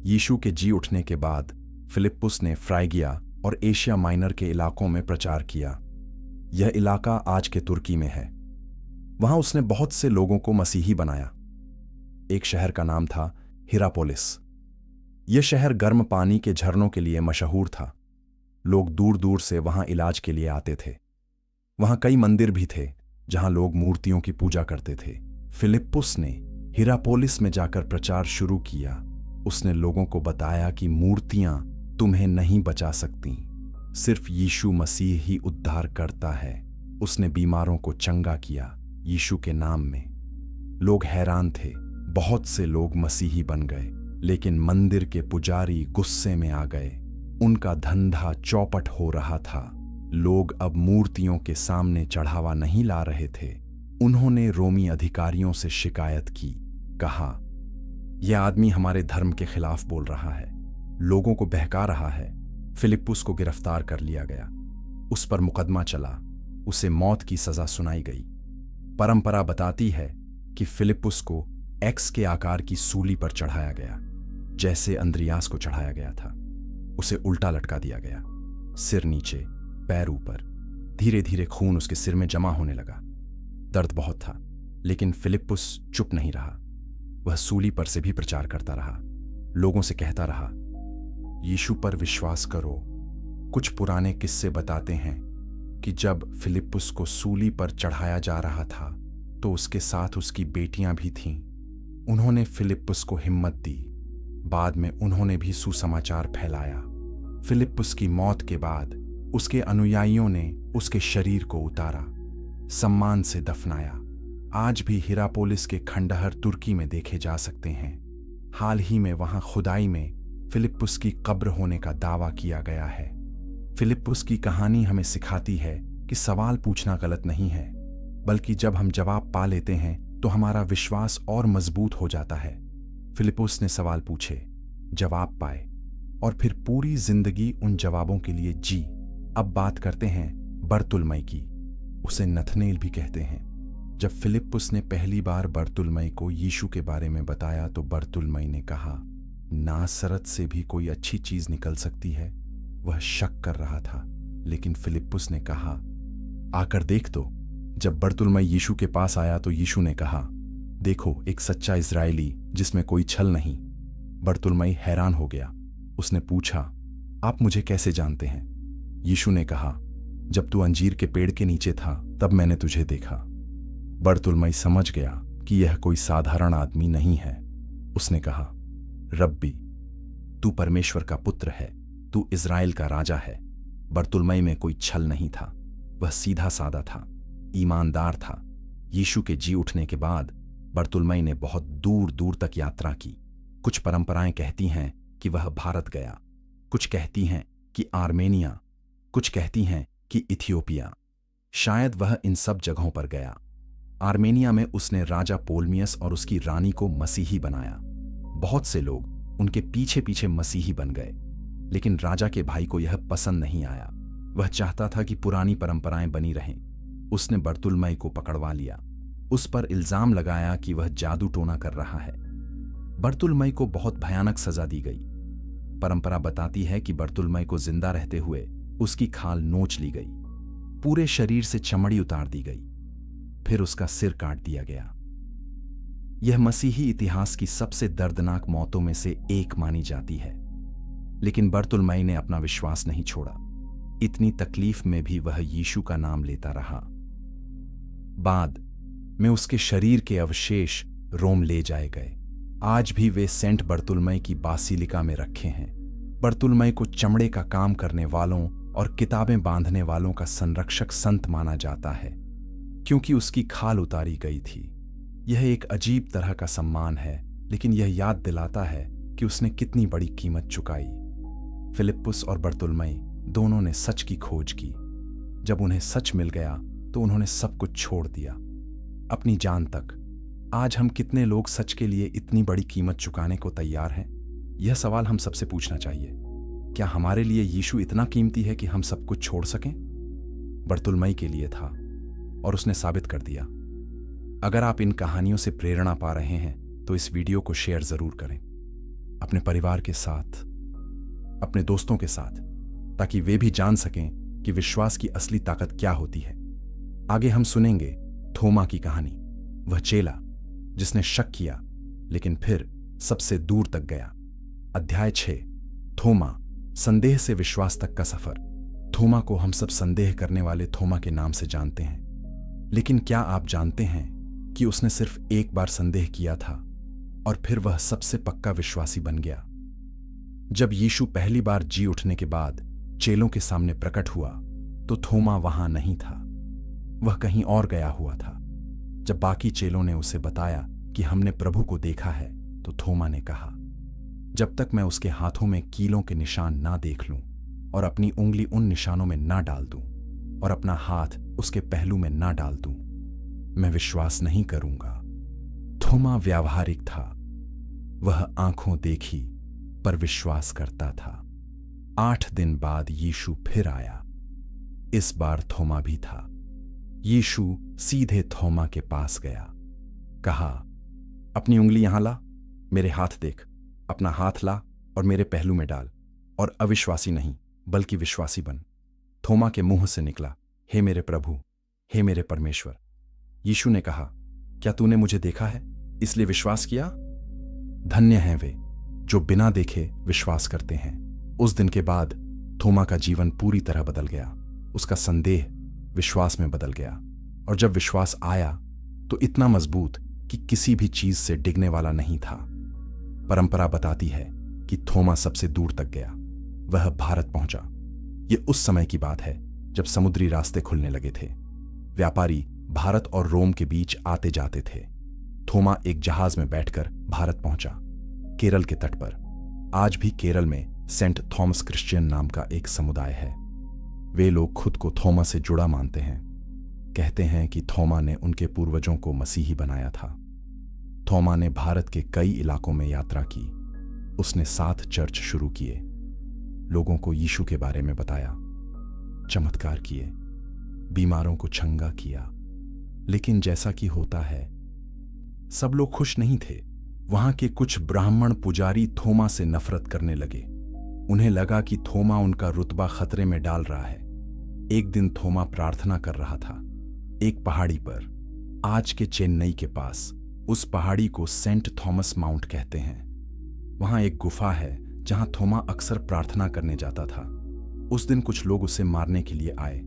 यीशु के जी उठने के बाद फिलिप्पुस ने फ्राइगिया और एशिया माइनर के इलाकों में प्रचार किया। यह इलाका आज के तुर्की में है। वहां उसने बहुत से लोगों को मसीही बनाया। एक शहर का नाम था हिरापोलिस। यह शहर गर्म पानी के झरनों के लिए मशहूर था। लोग दूर दूर से वहां इलाज के लिए आते थे। वहां कई मंदिर भी थे जहां लोग मूर्तियों की पूजा करते थे। फिलिप्पुस ने हिरापोलिस में जाकर प्रचार शुरू किया। उसने लोगों को बताया कि मूर्तियां तुम्हें नहीं बचा सकती, सिर्फ यीशु मसीह ही उद्धार करता है। उसने बीमारों को चंगा किया यीशु के नाम में। लोग हैरान थे। बहुत से लोग मसीही बन गए, लेकिन मंदिर के पुजारी गुस्से में आ गए। उनका धंधा चौपट हो रहा था। लोग अब मूर्तियों के सामने चढ़ावा नहीं ला रहे थे। उन्होंने रोमी अधिकारियों से शिकायत की। कहा, यह आदमी हमारे धर्म के खिलाफ बोल रहा है, लोगों को बहका रहा है। फिलिप्पुस को गिरफ्तार कर लिया गया। उस पर मुकदमा चला। उसे मौत की सजा सुनाई गई। परंपरा बताती है कि फिलिप्पुस को एक्स के आकार की सूली पर चढ़ाया गया, जैसे अंद्रियास को चढ़ाया गया था। उसे उल्टा लटका दिया गया, सिर नीचे, पैर ऊपर। धीरे धीरे खून उसके सिर में जमा होने लगा। दर्द बहुत था, लेकिन फिलिप्पुस चुप नहीं रहा। वह सूली पर से भी प्रचार करता रहा। लोगों से कहता रहा, यीशु पर विश्वास करो। कुछ पुराने किस्से बताते हैं कि जब फिलिप्पुस को सूली पर चढ़ाया जा रहा था तो उसके साथ उसकी बेटियां भी थीं। उन्होंने फिलिप्पुस को हिम्मत दी। बाद में उन्होंने भी सुसमाचार फैलाया। फिलिप्पुस की मौत के बाद उसके अनुयायियों ने उसके शरीर को उतारा, सम्मान से दफनाया। आज भी हिरापोलिस के खंडहर तुर्की में देखे जा सकते हैं। हाल ही में वहां खुदाई में फिलिप्पुस की कब्र होने का दावा किया गया है। फिलिप्पुस की कहानी हमें सिखाती है कि सवाल पूछना गलत नहीं है, बल्कि जब हम जवाब पा लेते हैं तो हमारा विश्वास और मजबूत हो जाता है। फिलिप्पुस ने सवाल पूछे, जवाब पाए, और फिर पूरी जिंदगी उन जवाबों के लिए जी। अब बात करते हैं बरतुल्मै की। उसे नथनेल भी कहते हैं। जब फिलिप्पुस ने पहली बार बरतुल्मै को यीशु के बारे में बताया तो बरतुल्मै ने कहा, नासरत से भी कोई अच्छी चीज निकल सकती है। वह शक कर रहा था, लेकिन फिलिप्पुस ने कहा, आकर देख तो। जब बरतुल्मै यीशु के पास आया तो यीशु ने कहा, देखो, एक सच्चा इजरायली जिसमें कोई छल नहीं। बरतुल्मै हैरान हो गया। उसने पूछा, आप मुझे कैसे जानते हैं? यीशु ने कहा, जब तू अंजीर के पेड़ के नीचे था तब मैंने तुझे देखा। बरतुल्मै समझ गया कि यह कोई साधारण आदमी नहीं है। उसने कहा, रब्बी, तू परमेश्वर का पुत्र है, तू इजराइल का राजा है। बरतुल्मै में कोई छल नहीं था। वह सीधा साधा था, ईमानदार था। यीशु के जी उठने के बाद बरतुल्मै ने बहुत दूर दूर तक यात्रा की। कुछ परंपराएं कहती हैं कि वह भारत गया, कुछ कहती हैं कि आर्मेनिया, कुछ कहती हैं कि इथियोपिया। शायद वह इन सब जगहों पर गया। आर्मेनिया में उसने राजा पोलमियस और उसकी रानी को मसीही बनाया। बहुत से लोग उनके पीछे पीछे मसीही बन गए, लेकिन राजा के भाई को यह पसंद नहीं आया। वह चाहता था कि पुरानी परंपराएं बनी रहें। उसने बर्तुलमई को पकड़वा लिया, उस पर इल्जाम लगाया कि वह जादू टोना कर रहा है। बर्तुलमई को बहुत भयानक सजा दी गई। परंपरा बताती है कि बर्तुलमई को जिंदा रहते हुए उसकी खाल नोच ली गई, पूरे शरीर से चमड़ी उतार दी गई, फिर उसका सिर काट दिया गया। यह मसीही इतिहास की सबसे दर्दनाक मौतों में से एक मानी जाती है। लेकिन बर्तुलमई ने अपना विश्वास नहीं छोड़ा। इतनी तकलीफ में भी वह यीशु का नाम लेता रहा। बाद में उसके शरीर के अवशेष रोम ले जाए गए। आज भी वे सेंट बर्तुलमई की बासिलिका में रखे हैं। बर्तुलमई को चमड़े का काम करने वालों और किताबें बांधने वालों का संरक्षक संत माना जाता है, क्योंकि उसकी खाल उतारी गई थी। यह एक अजीब तरह का सम्मान है, लेकिन यह याद दिलाता है कि उसने कितनी बड़ी कीमत चुकाई। फिलिप्पुस और बर्तुलमई दोनों ने सच की खोज की। जब उन्हें सच मिल गया तो उन्होंने सब कुछ छोड़ दिया, अपनी जान तक। आज हम कितने लोग सच के लिए इतनी बड़ी कीमत चुकाने को तैयार हैं? यह सवाल हम सबसे पूछना चाहिए। क्या हमारे लिए यीशु इतना कीमती है कि हम सब कुछ छोड़ सकें? बर्तुलमई के लिए था, और उसने साबित कर दिया। अगर आप इन कहानियों से प्रेरणा पा रहे हैं तो इस वीडियो को शेयर जरूर करें, अपने परिवार के साथ, अपने दोस्तों के साथ, ताकि वे भी जान सकें कि विश्वास की असली ताकत क्या होती है। आगे हम सुनेंगे थोमा की कहानी, वह चेला जिसने शक किया लेकिन फिर सबसे दूर तक गया। अध्याय 6, थोमा, संदेह से विश्वास तक का सफर। थोमा को हम सब संदेह करने वाले थोमा के नाम से जानते हैं, लेकिन क्या आप जानते हैं कि उसने सिर्फ एक बार संदेह किया था और फिर वह सबसे पक्का विश्वासी बन गया? जब यीशु पहली बार जी उठने के बाद चेलों के सामने प्रकट हुआ तो थोमा वहां नहीं था, वह कहीं और गया हुआ था। जब बाकी चेलों ने उसे बताया कि हमने प्रभु को देखा है, तो थोमा ने कहा, जब तक मैं उसके हाथों में कीलों के निशान ना देख लूं और अपनी उंगली उन निशानों में ना डाल दूं और अपना हाथ उसके पहलू में ना डाल दूं, मैं विश्वास नहीं करूंगा। थोमा व्यावहारिक था। वह आंखों देखी पर विश्वास करता था। 8 दिन बाद यीशु फिर आया। इस बार थोमा भी था। यीशु सीधे थोमा के पास गया, कहा, अपनी उंगली यहां ला, मेरे हाथ देख, अपना हाथ ला और मेरे पहलू में डाल, और अविश्वासी नहीं बल्कि विश्वासी बन। थोमा के मुंह से निकला, हे मेरे प्रभु, हे मेरे परमेश्वर। यीशु ने कहा, क्या तूने मुझे देखा है इसलिए विश्वास किया? धन्य हैं वे जो बिना देखे विश्वास करते हैं। उस दिन के बाद थोमा का जीवन पूरी तरह बदल गया। उसका संदेह विश्वास में बदल गया, और जब विश्वास आया तो इतना मजबूत कि किसी भी चीज से डिगने वाला नहीं था। परंपरा बताती है कि थोमा सबसे दूर तक गया। वह भारत पहुंचा। यह उस समय की बात है जब समुद्री रास्ते खुलने लगे थे। व्यापारी भारत और रोम के बीच आते जाते थे। थोमा एक जहाज में बैठकर भारत पहुंचा, केरल के तट पर। आज भी केरल में सेंट थॉमस क्रिश्चियन नाम का एक समुदाय है। वे लोग खुद को थोमा से जुड़ा मानते हैं। कहते हैं कि थोमा ने उनके पूर्वजों को मसीही बनाया था। थोमा ने भारत के कई इलाकों में यात्रा की। उसने 7 चर्च शुरू किए, लोगों को यीशु के बारे में बताया, चमत्कार किए, बीमारों को चंगा किया। लेकिन जैसा कि होता है, सब लोग खुश नहीं थे। वहां के कुछ ब्राह्मण पुजारी थोमा से नफरत करने लगे। उन्हें लगा कि थोमा उनका रुतबा खतरे में डाल रहा है। एक दिन थोमा प्रार्थना कर रहा था एक पहाड़ी पर, आज के चेन्नई के पास। उस पहाड़ी को सेंट थॉमस माउंट कहते हैं। वहां एक गुफा है जहां थोमा अक्सर प्रार्थना करने जाता था। उस दिन कुछ लोग उसे मारने के लिए आए।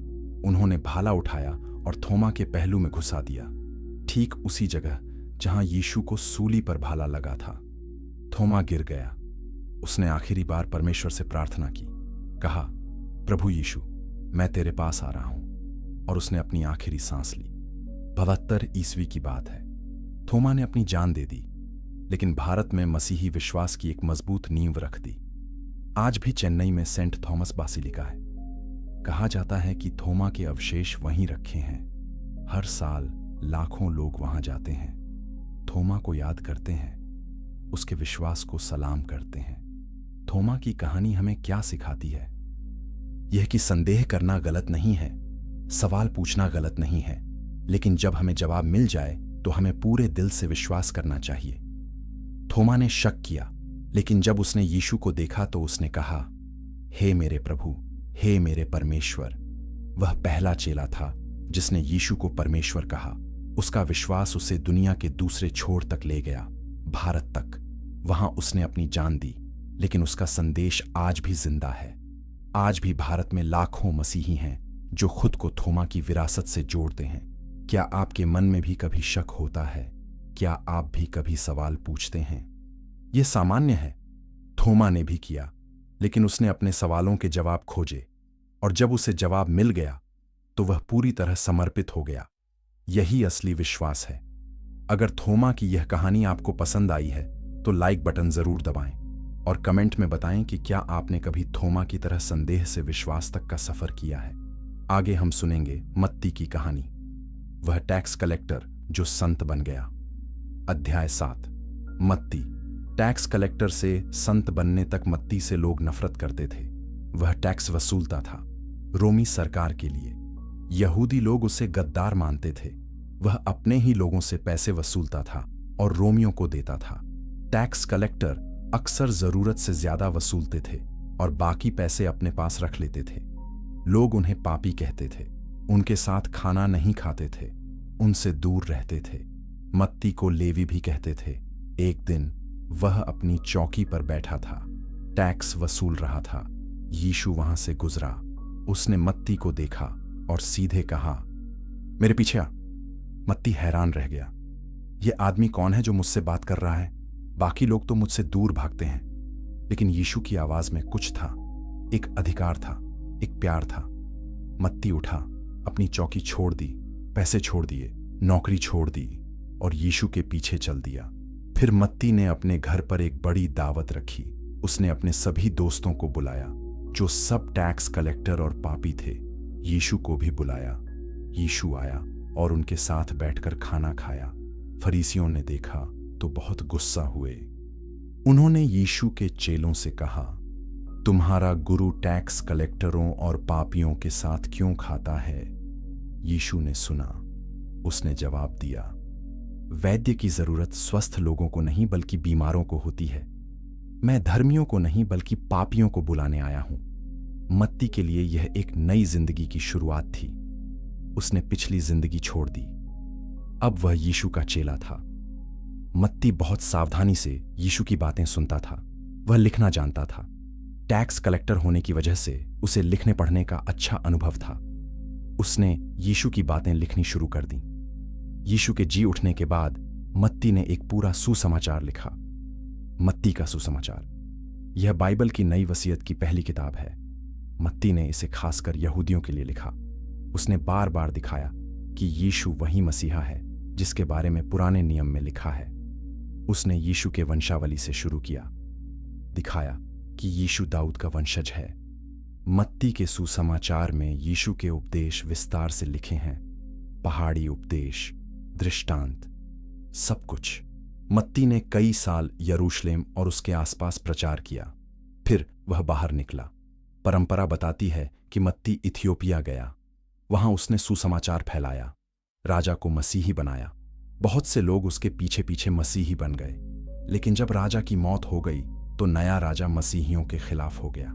उन्होंने भाला उठाया और थोमा के पहलू में घुसा दिया, ठीक उसी जगह जहां यीशु को सूली पर भाला लगा था। थोमा गिर गया। उसने आखिरी बार परमेश्वर से प्रार्थना की, कहा, प्रभु यीशु, मैं तेरे पास आ रहा हूं। और उसने अपनी आखिरी सांस ली। 72 ईस्वी की बात है। थोमा ने अपनी जान दे दी, लेकिन भारत में मसीही विश्वास की एक मजबूत नींव रख दी। आज भी चेन्नई में सेंट थॉमस बासिलिका है। कहा जाता है कि थोमा के अवशेष वहीं रखे हैं। हर साल लाखों लोग वहां जाते हैं, थोमा को याद करते हैं, उसके विश्वास को सलाम करते हैं। थोमा की कहानी हमें क्या सिखाती है? यह कि संदेह करना गलत नहीं है, सवाल पूछना गलत नहीं है, लेकिन जब हमें जवाब मिल जाए तो हमें पूरे दिल से विश्वास करना चाहिए। थोमा ने शक किया, लेकिन जब उसने यीशु को देखा तो उसने कहा, हे मेरे प्रभु, हे मेरे परमेश्वर। वह पहला चेला था जिसने यीशु को परमेश्वर कहा। उसका विश्वास उसे दुनिया के दूसरे छोर तक ले गया, भारत तक। वहां उसने अपनी जान दी, लेकिन उसका संदेश आज भी जिंदा है। आज भी भारत में लाखों मसीही हैं जो खुद को थोमा की विरासत से जोड़ते हैं। क्या आपके मन में भी कभी शक होता है? क्या आप भी कभी सवाल पूछते हैं? यह सामान्य है, थोमा ने भी किया, लेकिन उसने अपने सवालों के जवाब खोजे, और जब उसे जवाब मिल गया तो वह पूरी तरह समर्पित हो गया। यही असली विश्वास है। अगर थोमा की यह कहानी आपको पसंद आई है तो लाइक बटन जरूर दबाएं और कमेंट में बताएं कि क्या आपने कभी थोमा की तरह संदेह से विश्वास तक का सफर किया है। आगे हम सुनेंगे मत्ती की कहानी, वह टैक्स कलेक्टर जो संत बन गया। अध्याय 7। मत्ती। टैक्स कलेक्टर से संत बनने तक मत्ती से लोग नफरत करते थे। वह टैक्स वसूलता था, रोमी सरकार के लिए। यहूदी लोग उसे गद्दार मानते थे। वह अपने ही लोगों से पैसे वसूलता था और रोमियों को देता था। टैक्स कलेक्टर अक्सर जरूरत से ज्यादा वसूलते थे और बाकी पैसे अपने पास रख लेते थे। लोग उन्हें पापी कहते थे, उनके साथ खाना नहीं खाते थे, उनसे दूर रहते थे। मत्ती को लेवी भी कहते थे। एक दिन वह अपनी चौकी पर बैठा था, टैक्स वसूल रहा था। यीशु वहां से गुजरा। उसने मत्ती को देखा और सीधे कहा, मेरे पीछे आ। मत्ती हैरान रह गया। यह आदमी कौन है जो मुझसे बात कर रहा है? बाकी लोग तो मुझसे दूर भागते हैं, लेकिन यीशु की आवाज में कुछ था, एक अधिकार था, एक प्यार था। मत्ती उठा, अपनी चौकी छोड़ दी, पैसे छोड़ दिए, नौकरी छोड़ दी और यीशु के पीछे चल दिया। फिर मत्ती ने अपने घर पर एक बड़ी दावत रखी। उसने अपने सभी दोस्तों को बुलाया जो सब टैक्स कलेक्टर और पापी थे। यीशु को भी बुलाया। यीशु आया और उनके साथ बैठकर खाना खाया। फरीसियों ने देखा तो बहुत गुस्सा हुए। उन्होंने यीशु के चेलों से कहा, तुम्हारा गुरु टैक्स कलेक्टरों और पापियों के साथ क्यों खाता है? यीशु ने सुना। उसने जवाब दिया, वैद्य की जरूरत स्वस्थ लोगों को नहीं बल्कि बीमारों को होती है। मैं धर्मियों को नहीं बल्कि पापियों को बुलाने आया हूं। मत्ती के लिए यह एक नई जिंदगी की शुरुआत थी। उसने पिछली जिंदगी छोड़ दी। अब वह यीशु का चेला था। मत्ती बहुत सावधानी से यीशु की बातें सुनता था। वह लिखना जानता था। टैक्स कलेक्टर होने की वजह से उसे लिखने पढ़ने का अच्छा अनुभव था। उसने यीशु की बातें लिखनी शुरू कर दी। यीशु के जी उठने के बाद मत्ती ने एक पूरा सुसमाचार लिखा। मत्ती का सुसमाचार। यह बाइबल की नई वसीयत की पहली किताब है। मत्ती ने इसे खासकर यहूदियों के लिए लिखा। उसने बार बार दिखाया कि यीशु वही मसीहा है जिसके बारे में पुराने नियम में लिखा है। उसने यीशु के वंशावली से शुरू किया, दिखाया कि यीशु दाऊद का वंशज है। मत्ती के सुसमाचार में यीशु के उपदेश विस्तार से लिखे हैं, पहाड़ी उपदेश, दृष्टांत, सब कुछ। मत्ती ने कई साल यरूशलेम और उसके आसपास प्रचार किया। फिर वह बाहर निकला। परंपरा बताती है कि मत्ती इथियोपिया गया। वहां उसने सुसमाचार फैलाया, राजा को मसीही बनाया। बहुत से लोग उसके पीछे पीछे मसीही बन गए। लेकिन जब राजा की मौत हो गई तो नया राजा मसीहियों के खिलाफ हो गया।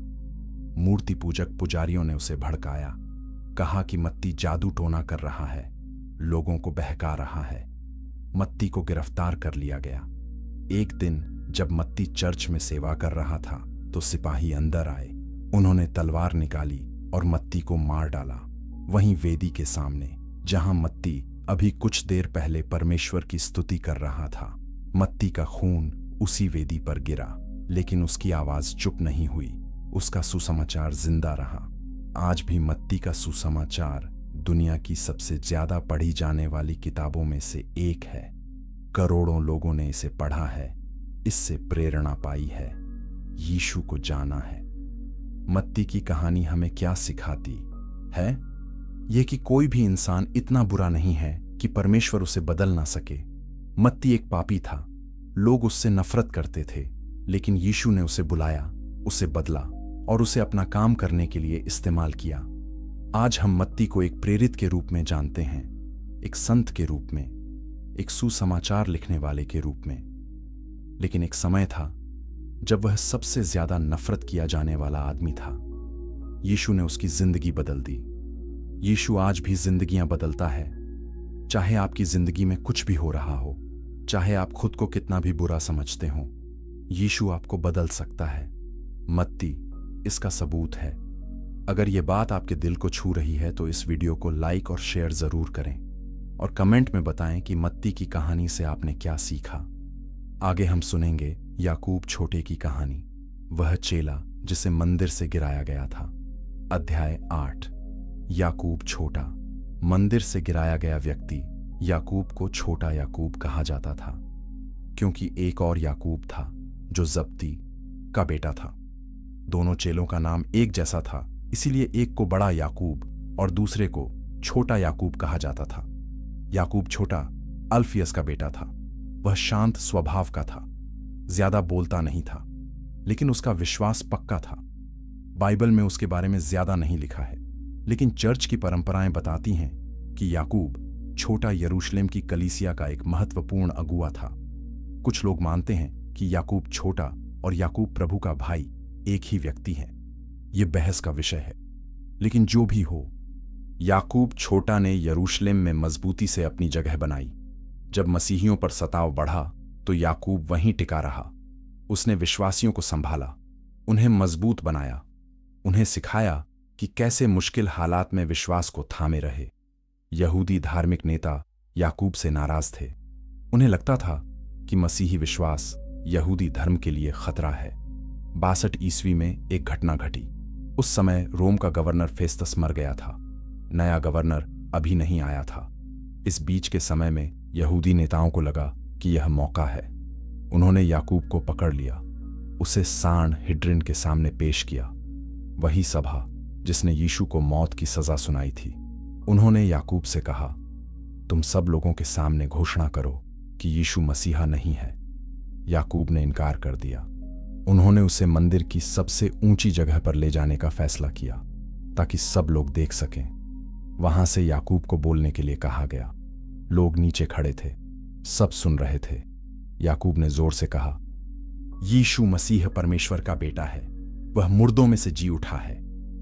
मूर्ति पूजक पुजारियों ने उसे भड़काया, कहा कि मत्ती जादू टोना कर रहा है, लोगों को बहका रहा है। मत्ती को गिरफ्तार कर लिया गया। एक दिन जब मत्ती चर्च में सेवा कर रहा था तो सिपाही अंदर आए। उन्होंने तलवार निकाली और मत्ती को मार डाला, वहीं वेदी के सामने जहां मत्ती अभी कुछ देर पहले परमेश्वर की स्तुति कर रहा था। मत्ती का खून उसी वेदी पर गिरा, लेकिन उसकी आवाज चुप नहीं हुई। उसका सुसमाचार जिंदा रहा। आज भी मत्ती का सुसमाचार दुनिया की सबसे ज्यादा पढ़ी जाने वाली किताबों में से एक है। करोड़ों लोगों ने इसे पढ़ा है, इससे प्रेरणा पाई है, यीशु को जाना है। मत्ती की कहानी हमें क्या सिखाती? है यह कि कोई भी इंसान इतना बुरा नहीं है कि परमेश्वर उसे बदल ना सके। मत्ती एक पापी था, लोग उससे नफरत करते थे, लेकिन यीशु ने उसे बुलाया, उसे बदला और उसे अपना काम करने के लिए इस्तेमाल किया। आज हम मत्ती को एक प्रेरित के रूप में जानते हैं, एक संत के रूप में, एक सुसमाचार लिखने वाले के रूप में। लेकिन एक समय था जब वह सबसे ज्यादा नफरत किया जाने वाला आदमी था। यीशु ने उसकी जिंदगी बदल दी। यीशु आज भी जिंदगियां बदलता है। चाहे आपकी जिंदगी में कुछ भी हो रहा हो, चाहे आप खुद को कितना भी बुरा समझते हो, यीशु आपको बदल सकता है। मत्ती इसका सबूत है। अगर यह बात आपके दिल को छू रही है तो इस वीडियो को लाइक और शेयर जरूर करें और कमेंट में बताएं कि मत्ती की कहानी से आपने क्या सीखा। आगे हम सुनेंगे याकूब छोटे की कहानी, वह चेला जिसे मंदिर से गिराया गया था। अध्याय 8। याकूब छोटा। मंदिर से गिराया गया व्यक्ति याकूब को छोटा याकूब कहा जाता था, क्योंकि एक और याकूब था जो जब्दी का बेटा था। दोनों चेलों का नाम एक जैसा था, इसीलिए एक को बड़ा याकूब और दूसरे को छोटा याकूब कहा जाता था। याकूब छोटा अल्फियस का बेटा था। वह शांत स्वभाव का था, ज्यादा बोलता नहीं था, लेकिन उसका विश्वास पक्का था। बाइबल में उसके बारे में ज्यादा नहीं लिखा है, लेकिन चर्च की परंपराएं बताती हैं कि याकूब छोटा यरूशलेम की कलीसिया का एक महत्वपूर्ण अगुआ था। कुछ लोग मानते हैं कि याकूब छोटा और याकूब प्रभु का भाई एक ही व्यक्ति हैं। यह बहस का विषय है, लेकिन जो भी हो, याकूब छोटा ने यरूशलेम में मजबूती से अपनी जगह बनाई। जब मसीहियों पर सताव बढ़ा तो याकूब वहीं टिका रहा। उसने विश्वासियों को संभाला, उन्हें मजबूत बनाया, उन्हें सिखाया कि कैसे मुश्किल हालात में विश्वास को थामे रहे। यहूदी धार्मिक नेता याकूब से नाराज थे। उन्हें लगता था कि मसीही विश्वास यहूदी धर्म के लिए खतरा है। 62 ईस्वी में एक घटना घटी। उस समय रोम का गवर्नर फेस्तस मर गया था। नया गवर्नर अभी नहीं आया था। इस बीच के समय में यहूदी नेताओं को लगा कि यह मौका है। उन्होंने याकूब को पकड़ लिया, उसे सांड हिड्रिन के सामने पेश किया, वही सभा जिसने यीशु को मौत की सजा सुनाई थी। उन्होंने याकूब से कहा, तुम सब लोगों के सामने घोषणा करो कि यीशु मसीहा नहीं है। याकूब ने इनकार कर दिया। उन्होंने उसे मंदिर की सबसे ऊंची जगह पर ले जाने का फैसला किया ताकि सब लोग देख सकें। वहां से याकूब को बोलने के लिए कहा गया। लोग नीचे खड़े थे, सब सुन रहे थे। याकूब ने जोर से कहा, यीशु मसीह परमेश्वर का बेटा है। वह मुर्दों में से जी उठा है।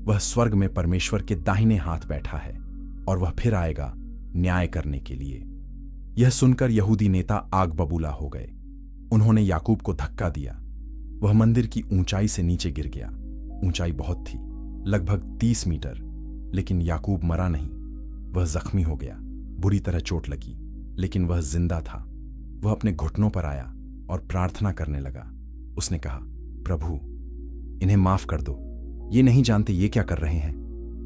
वह स्वर्ग में परमेश्वर के दाहिने हाथ बैठा है और वह फिर आएगा न्याय करने के लिए। यह सुनकर यहूदी नेता आग बबूला हो गए। उन्होंने याकूब को धक्का दिया। वह मंदिर की ऊंचाई से नीचे गिर गया। ऊंचाई बहुत थी, लगभग 30 मीटर, लेकिन याकूब मरा नहीं। वह जख्मी हो गया, बुरी तरह चोट लगी, लेकिन वह जिंदा था। वह अपने घुटनों पर आया और प्रार्थना करने लगा। उसने कहा, प्रभु, इन्हें माफ कर दो, ये नहीं जानते ये क्या कर रहे हैं।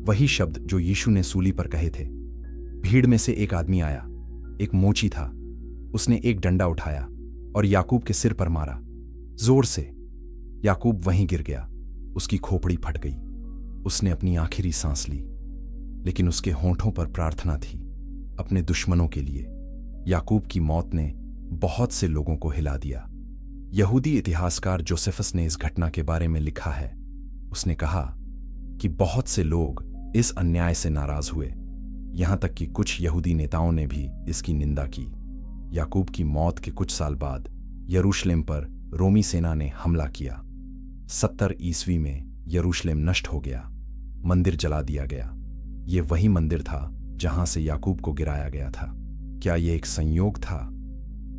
वही शब्द जो यीशु ने सूली पर कहे थे। भीड़ में से एक आदमी आया, एक मोची था। उसने एक डंडा उठाया और याकूब के सिर पर मारा, जोर से। याकूब वहीं गिर गया, उसकी खोपड़ी फट गई। उसने अपनी आखिरी सांस ली, लेकिन उसके होंठों पर प्रार्थना थी अपने दुश्मनों के लिए। याकूब की मौत ने बहुत से लोगों को हिला दिया। यहूदी इतिहासकार जोसेफस ने इस घटना के बारे में लिखा है। उसने कहा कि बहुत से लोग इस अन्याय से नाराज हुए, यहां तक कि कुछ यहूदी नेताओं ने भी इसकी निंदा की। याकूब की मौत के कुछ साल बाद यरूशलेम पर रोमी सेना ने हमला किया। 70 ईस्वी में यरूशलेम नष्ट हो गया, मंदिर जला दिया गया। यह वही मंदिर था जहां से याकूब को गिराया गया था। क्या यह एक संयोग था?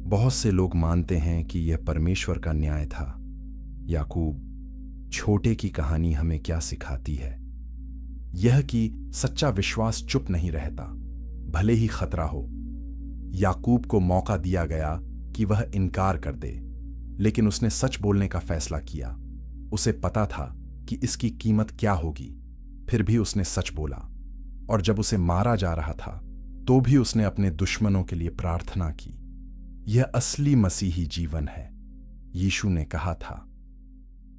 बहुत से लोग मानते हैं कि यह परमेश्वर का न्याय था। याकूब छोटे की कहानी हमें क्या सिखाती है? यह कि सच्चा विश्वास चुप नहीं रहता, भले ही खतरा हो। याकूब को मौका दिया गया कि वह इनकार कर दे, लेकिन उसने सच बोलने का फैसला किया। उसे पता था कि इसकी कीमत क्या होगी, फिर भी उसने सच बोला। और जब उसे मारा जा रहा था तो भी उसने अपने दुश्मनों के लिए प्रार्थना की। यह असली मसीही जीवन है। यीशु ने कहा था,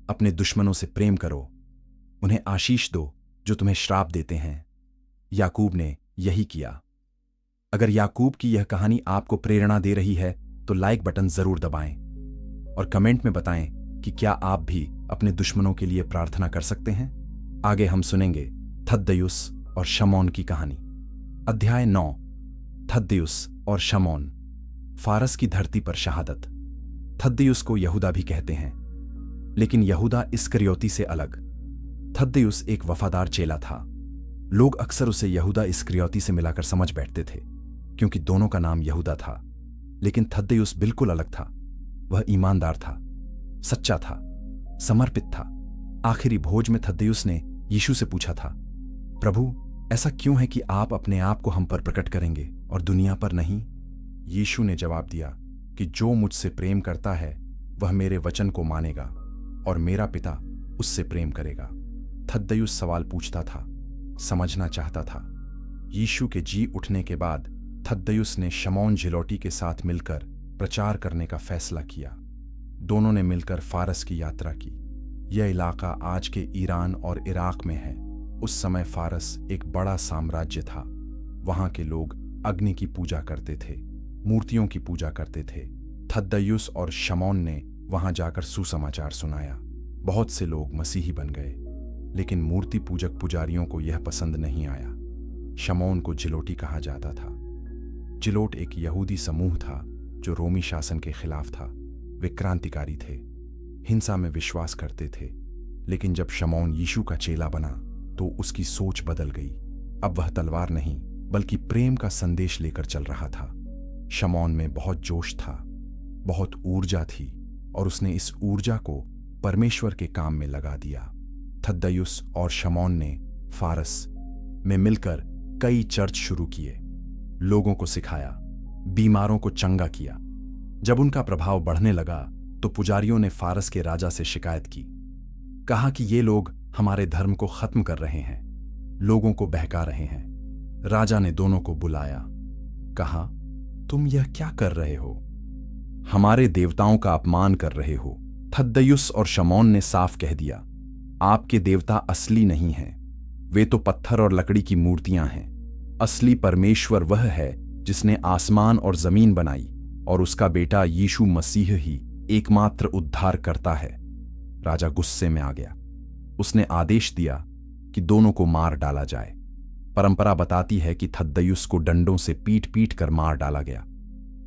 अपने दुश्मनों से प्रेम करो, उन्हें आशीष दो जो तुम्हें श्राप देते हैं, याकूब ने यही किया। अगर याकूब की यह कहानी आपको प्रेरणा दे रही है तो लाइक बटन जरूर दबाएं और कमेंट में बताएं कि क्या आप भी अपने दुश्मनों के लिए प्रार्थना कर सकते हैं। आगे हम सुनेंगे थद्दयुस और शमौन की कहानी। अध्याय 9। थद्दयुस और शमौन। फारस की धरती पर शहादत। थद्दयुस को यहूदा भी कहते हैं, लेकिन यहूदा इस्करियोती से अलग। थद्दयुस एक वफादार चेला था। लोग अक्सर उसे यहूदा इस्करियोती से मिलाकर समझ बैठते थे, क्योंकि दोनों का नाम यहूदा था। लेकिन थद्दयुस बिल्कुल अलग था। वह ईमानदार था, सच्चा था, समर्पित था। आखिरी भोज में थद्दयुस ने यीशु से पूछा था, प्रभु, ऐसा क्यों है कि आप अपने आप को हम पर प्रकट करेंगे और दुनिया पर नहीं? यीशु ने जवाब दिया कि जो मुझसे प्रेम करता है वह मेरे वचन को मानेगा और मेरा पिता उससे प्रेम करेगा। थद्दयुस सवाल पूछता था, समझना चाहता था। यीशु के जी उठने के बाद थद्दयुस ने शमौन झिलौटी के साथ मिलकर प्रचार करने का फैसला किया। दोनों ने मिलकर फारस की यात्रा की। यह इलाका आज के ईरान और इराक में है। उस समय फारस एक बड़ा साम्राज्य था। वहां के लोग अग्नि की पूजा करते थे, मूर्तियों की पूजा करते थे। थद्दयुस और शमौन ने वहां जाकर सुसमाचार सुनाया। बहुत से लोग मसीही बन गए, लेकिन मूर्ति पूजक पुजारियों को यह पसंद नहीं आया। शमौन को जिलोटी कहा जाता था। जिलोट एक यहूदी समूह था जो रोमी शासन के खिलाफ था। वे क्रांतिकारी थे, हिंसा में विश्वास करते थे। लेकिन जब शमौन यीशु का चेला बना तो उसकी सोच बदल गई। अब वह तलवार नहीं बल्कि प्रेम का संदेश लेकर चल रहा था। शमौन में बहुत जोश था, बहुत ऊर्जा थी, और उसने इस ऊर्जा को परमेश्वर के काम में लगा दिया। थद्दयुस और शमौन ने फारस में मिलकर कई चर्च शुरू किए, लोगों को सिखाया, बीमारों को चंगा किया। जब उनका प्रभाव बढ़ने लगा तो पुजारियों ने फारस के राजा से शिकायत की। कहा कि ये लोग हमारे धर्म को खत्म कर रहे हैं, लोगों को बहका रहे हैं। राजा ने दोनों को बुलाया, कहा, तुम यह क्या कर रहे हो? हमारे देवताओं का अपमान कर रहे हो। थद्दयुस और शमौन ने साफ कह दिया, आपके देवता असली नहीं हैं, वे तो पत्थर और लकड़ी की मूर्तियां हैं। असली परमेश्वर वह है जिसने आसमान और जमीन बनाई, और उसका बेटा यीशु मसीह ही एकमात्र उद्धार करता है। राजा गुस्से में आ गया। उसने आदेश दिया कि दोनों को मार डाला जाए। परंपरा बताती है कि थद्दयुस को डंडों से पीट पीट कर मार डाला गया।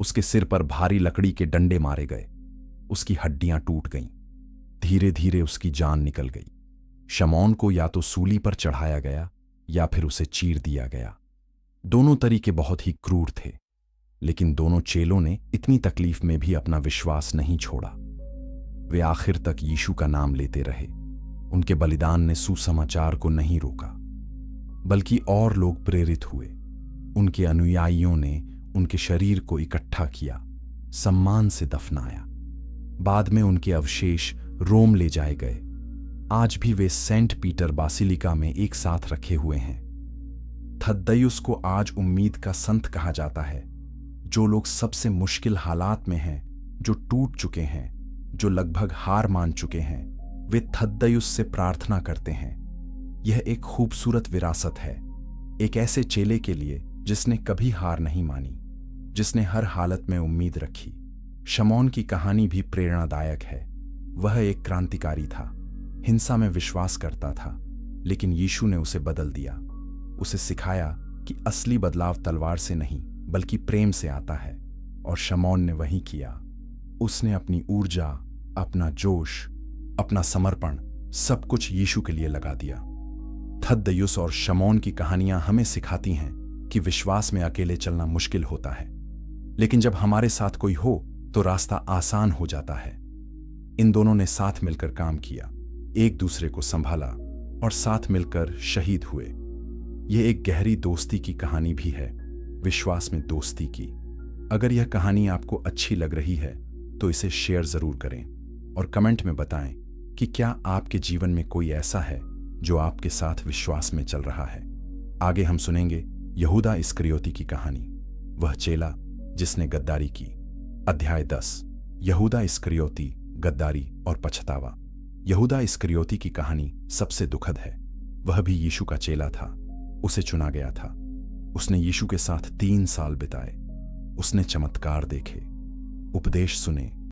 उसके सिर पर भारी लकड़ी के डंडे मारे गए। उसकी हड्डियां टूट गईं। धीरे धीरे उसकी जान निकल गई। शमौन को या तो सूली पर चढ़ाया गया या फिर उसे चीर दिया गया। दोनों तरीके बहुत ही क्रूर थे, लेकिन दोनों चेलों ने इतनी तकलीफ में भी अपना विश्वास नहीं छोड़ा। वे आखिर तक यीशु का नाम लेते रहे। उनके बलिदान ने सुसमाचार को नहीं रोका, बल्कि और लोग प्रेरित हुए। उनके अनुयायियों ने उनके शरीर को इकट्ठा किया, सम्मान से दफनाया। बाद में उनके अवशेष रोम ले जाए गए। आज भी वे सेंट पीटर बासिलिका में एक साथ रखे हुए हैं। थद्दयुस को आज उम्मीद का संत कहा जाता है। जो लोग सबसे मुश्किल हालात में हैं, जो टूट चुके हैं, जो लगभग हार मान चुके हैं, वे थद्दयुस से प्रार्थना करते हैं। यह एक खूबसूरत विरासत है, एक ऐसे चेले के लिए जिसने कभी हार नहीं मानी, जिसने हर हालत में उम्मीद रखी। शमौन की कहानी भी प्रेरणादायक है। वह एक क्रांतिकारी था, हिंसा में विश्वास करता था, लेकिन यीशु ने उसे बदल दिया। उसे सिखाया कि असली बदलाव तलवार से नहीं बल्कि प्रेम से आता है, और शमौन ने वही किया। उसने अपनी ऊर्जा, अपना जोश, अपना समर्पण सब कुछ यीशु के लिए लगा दिया। थद्दयुस और शमौन की कहानियां हमें सिखाती हैं कि विश्वास में अकेले चलना मुश्किल होता है, लेकिन जब हमारे साथ कोई हो तो रास्ता आसान हो जाता है। इन दोनों ने साथ मिलकर काम किया, एक दूसरे को संभाला और साथ मिलकर शहीद हुए। यह एक गहरी दोस्ती की कहानी भी है, विश्वास में दोस्ती की। अगर यह कहानी आपको अच्छी लग रही है तो इसे शेयर जरूर करें और कमेंट में बताएं कि क्या आपके जीवन में कोई ऐसा है जो आपके साथ विश्वास में चल रहा है। आगे हम सुनेंगे यहूदा इस्करियोती की कहानी, वह चेला जिसने गद्दारी की। अध्याय 10। यहूदा इस्करियोती, गद्दारी और पछतावा। यहूदा इस्करियोती की कहानी सबसे दुखद है। वह भी यीशु का चेला था। उसे चुना गया था। उसने यीशु के साथ 3 साल बिताए। उसने चमत्कार देखे, उपदेश सुने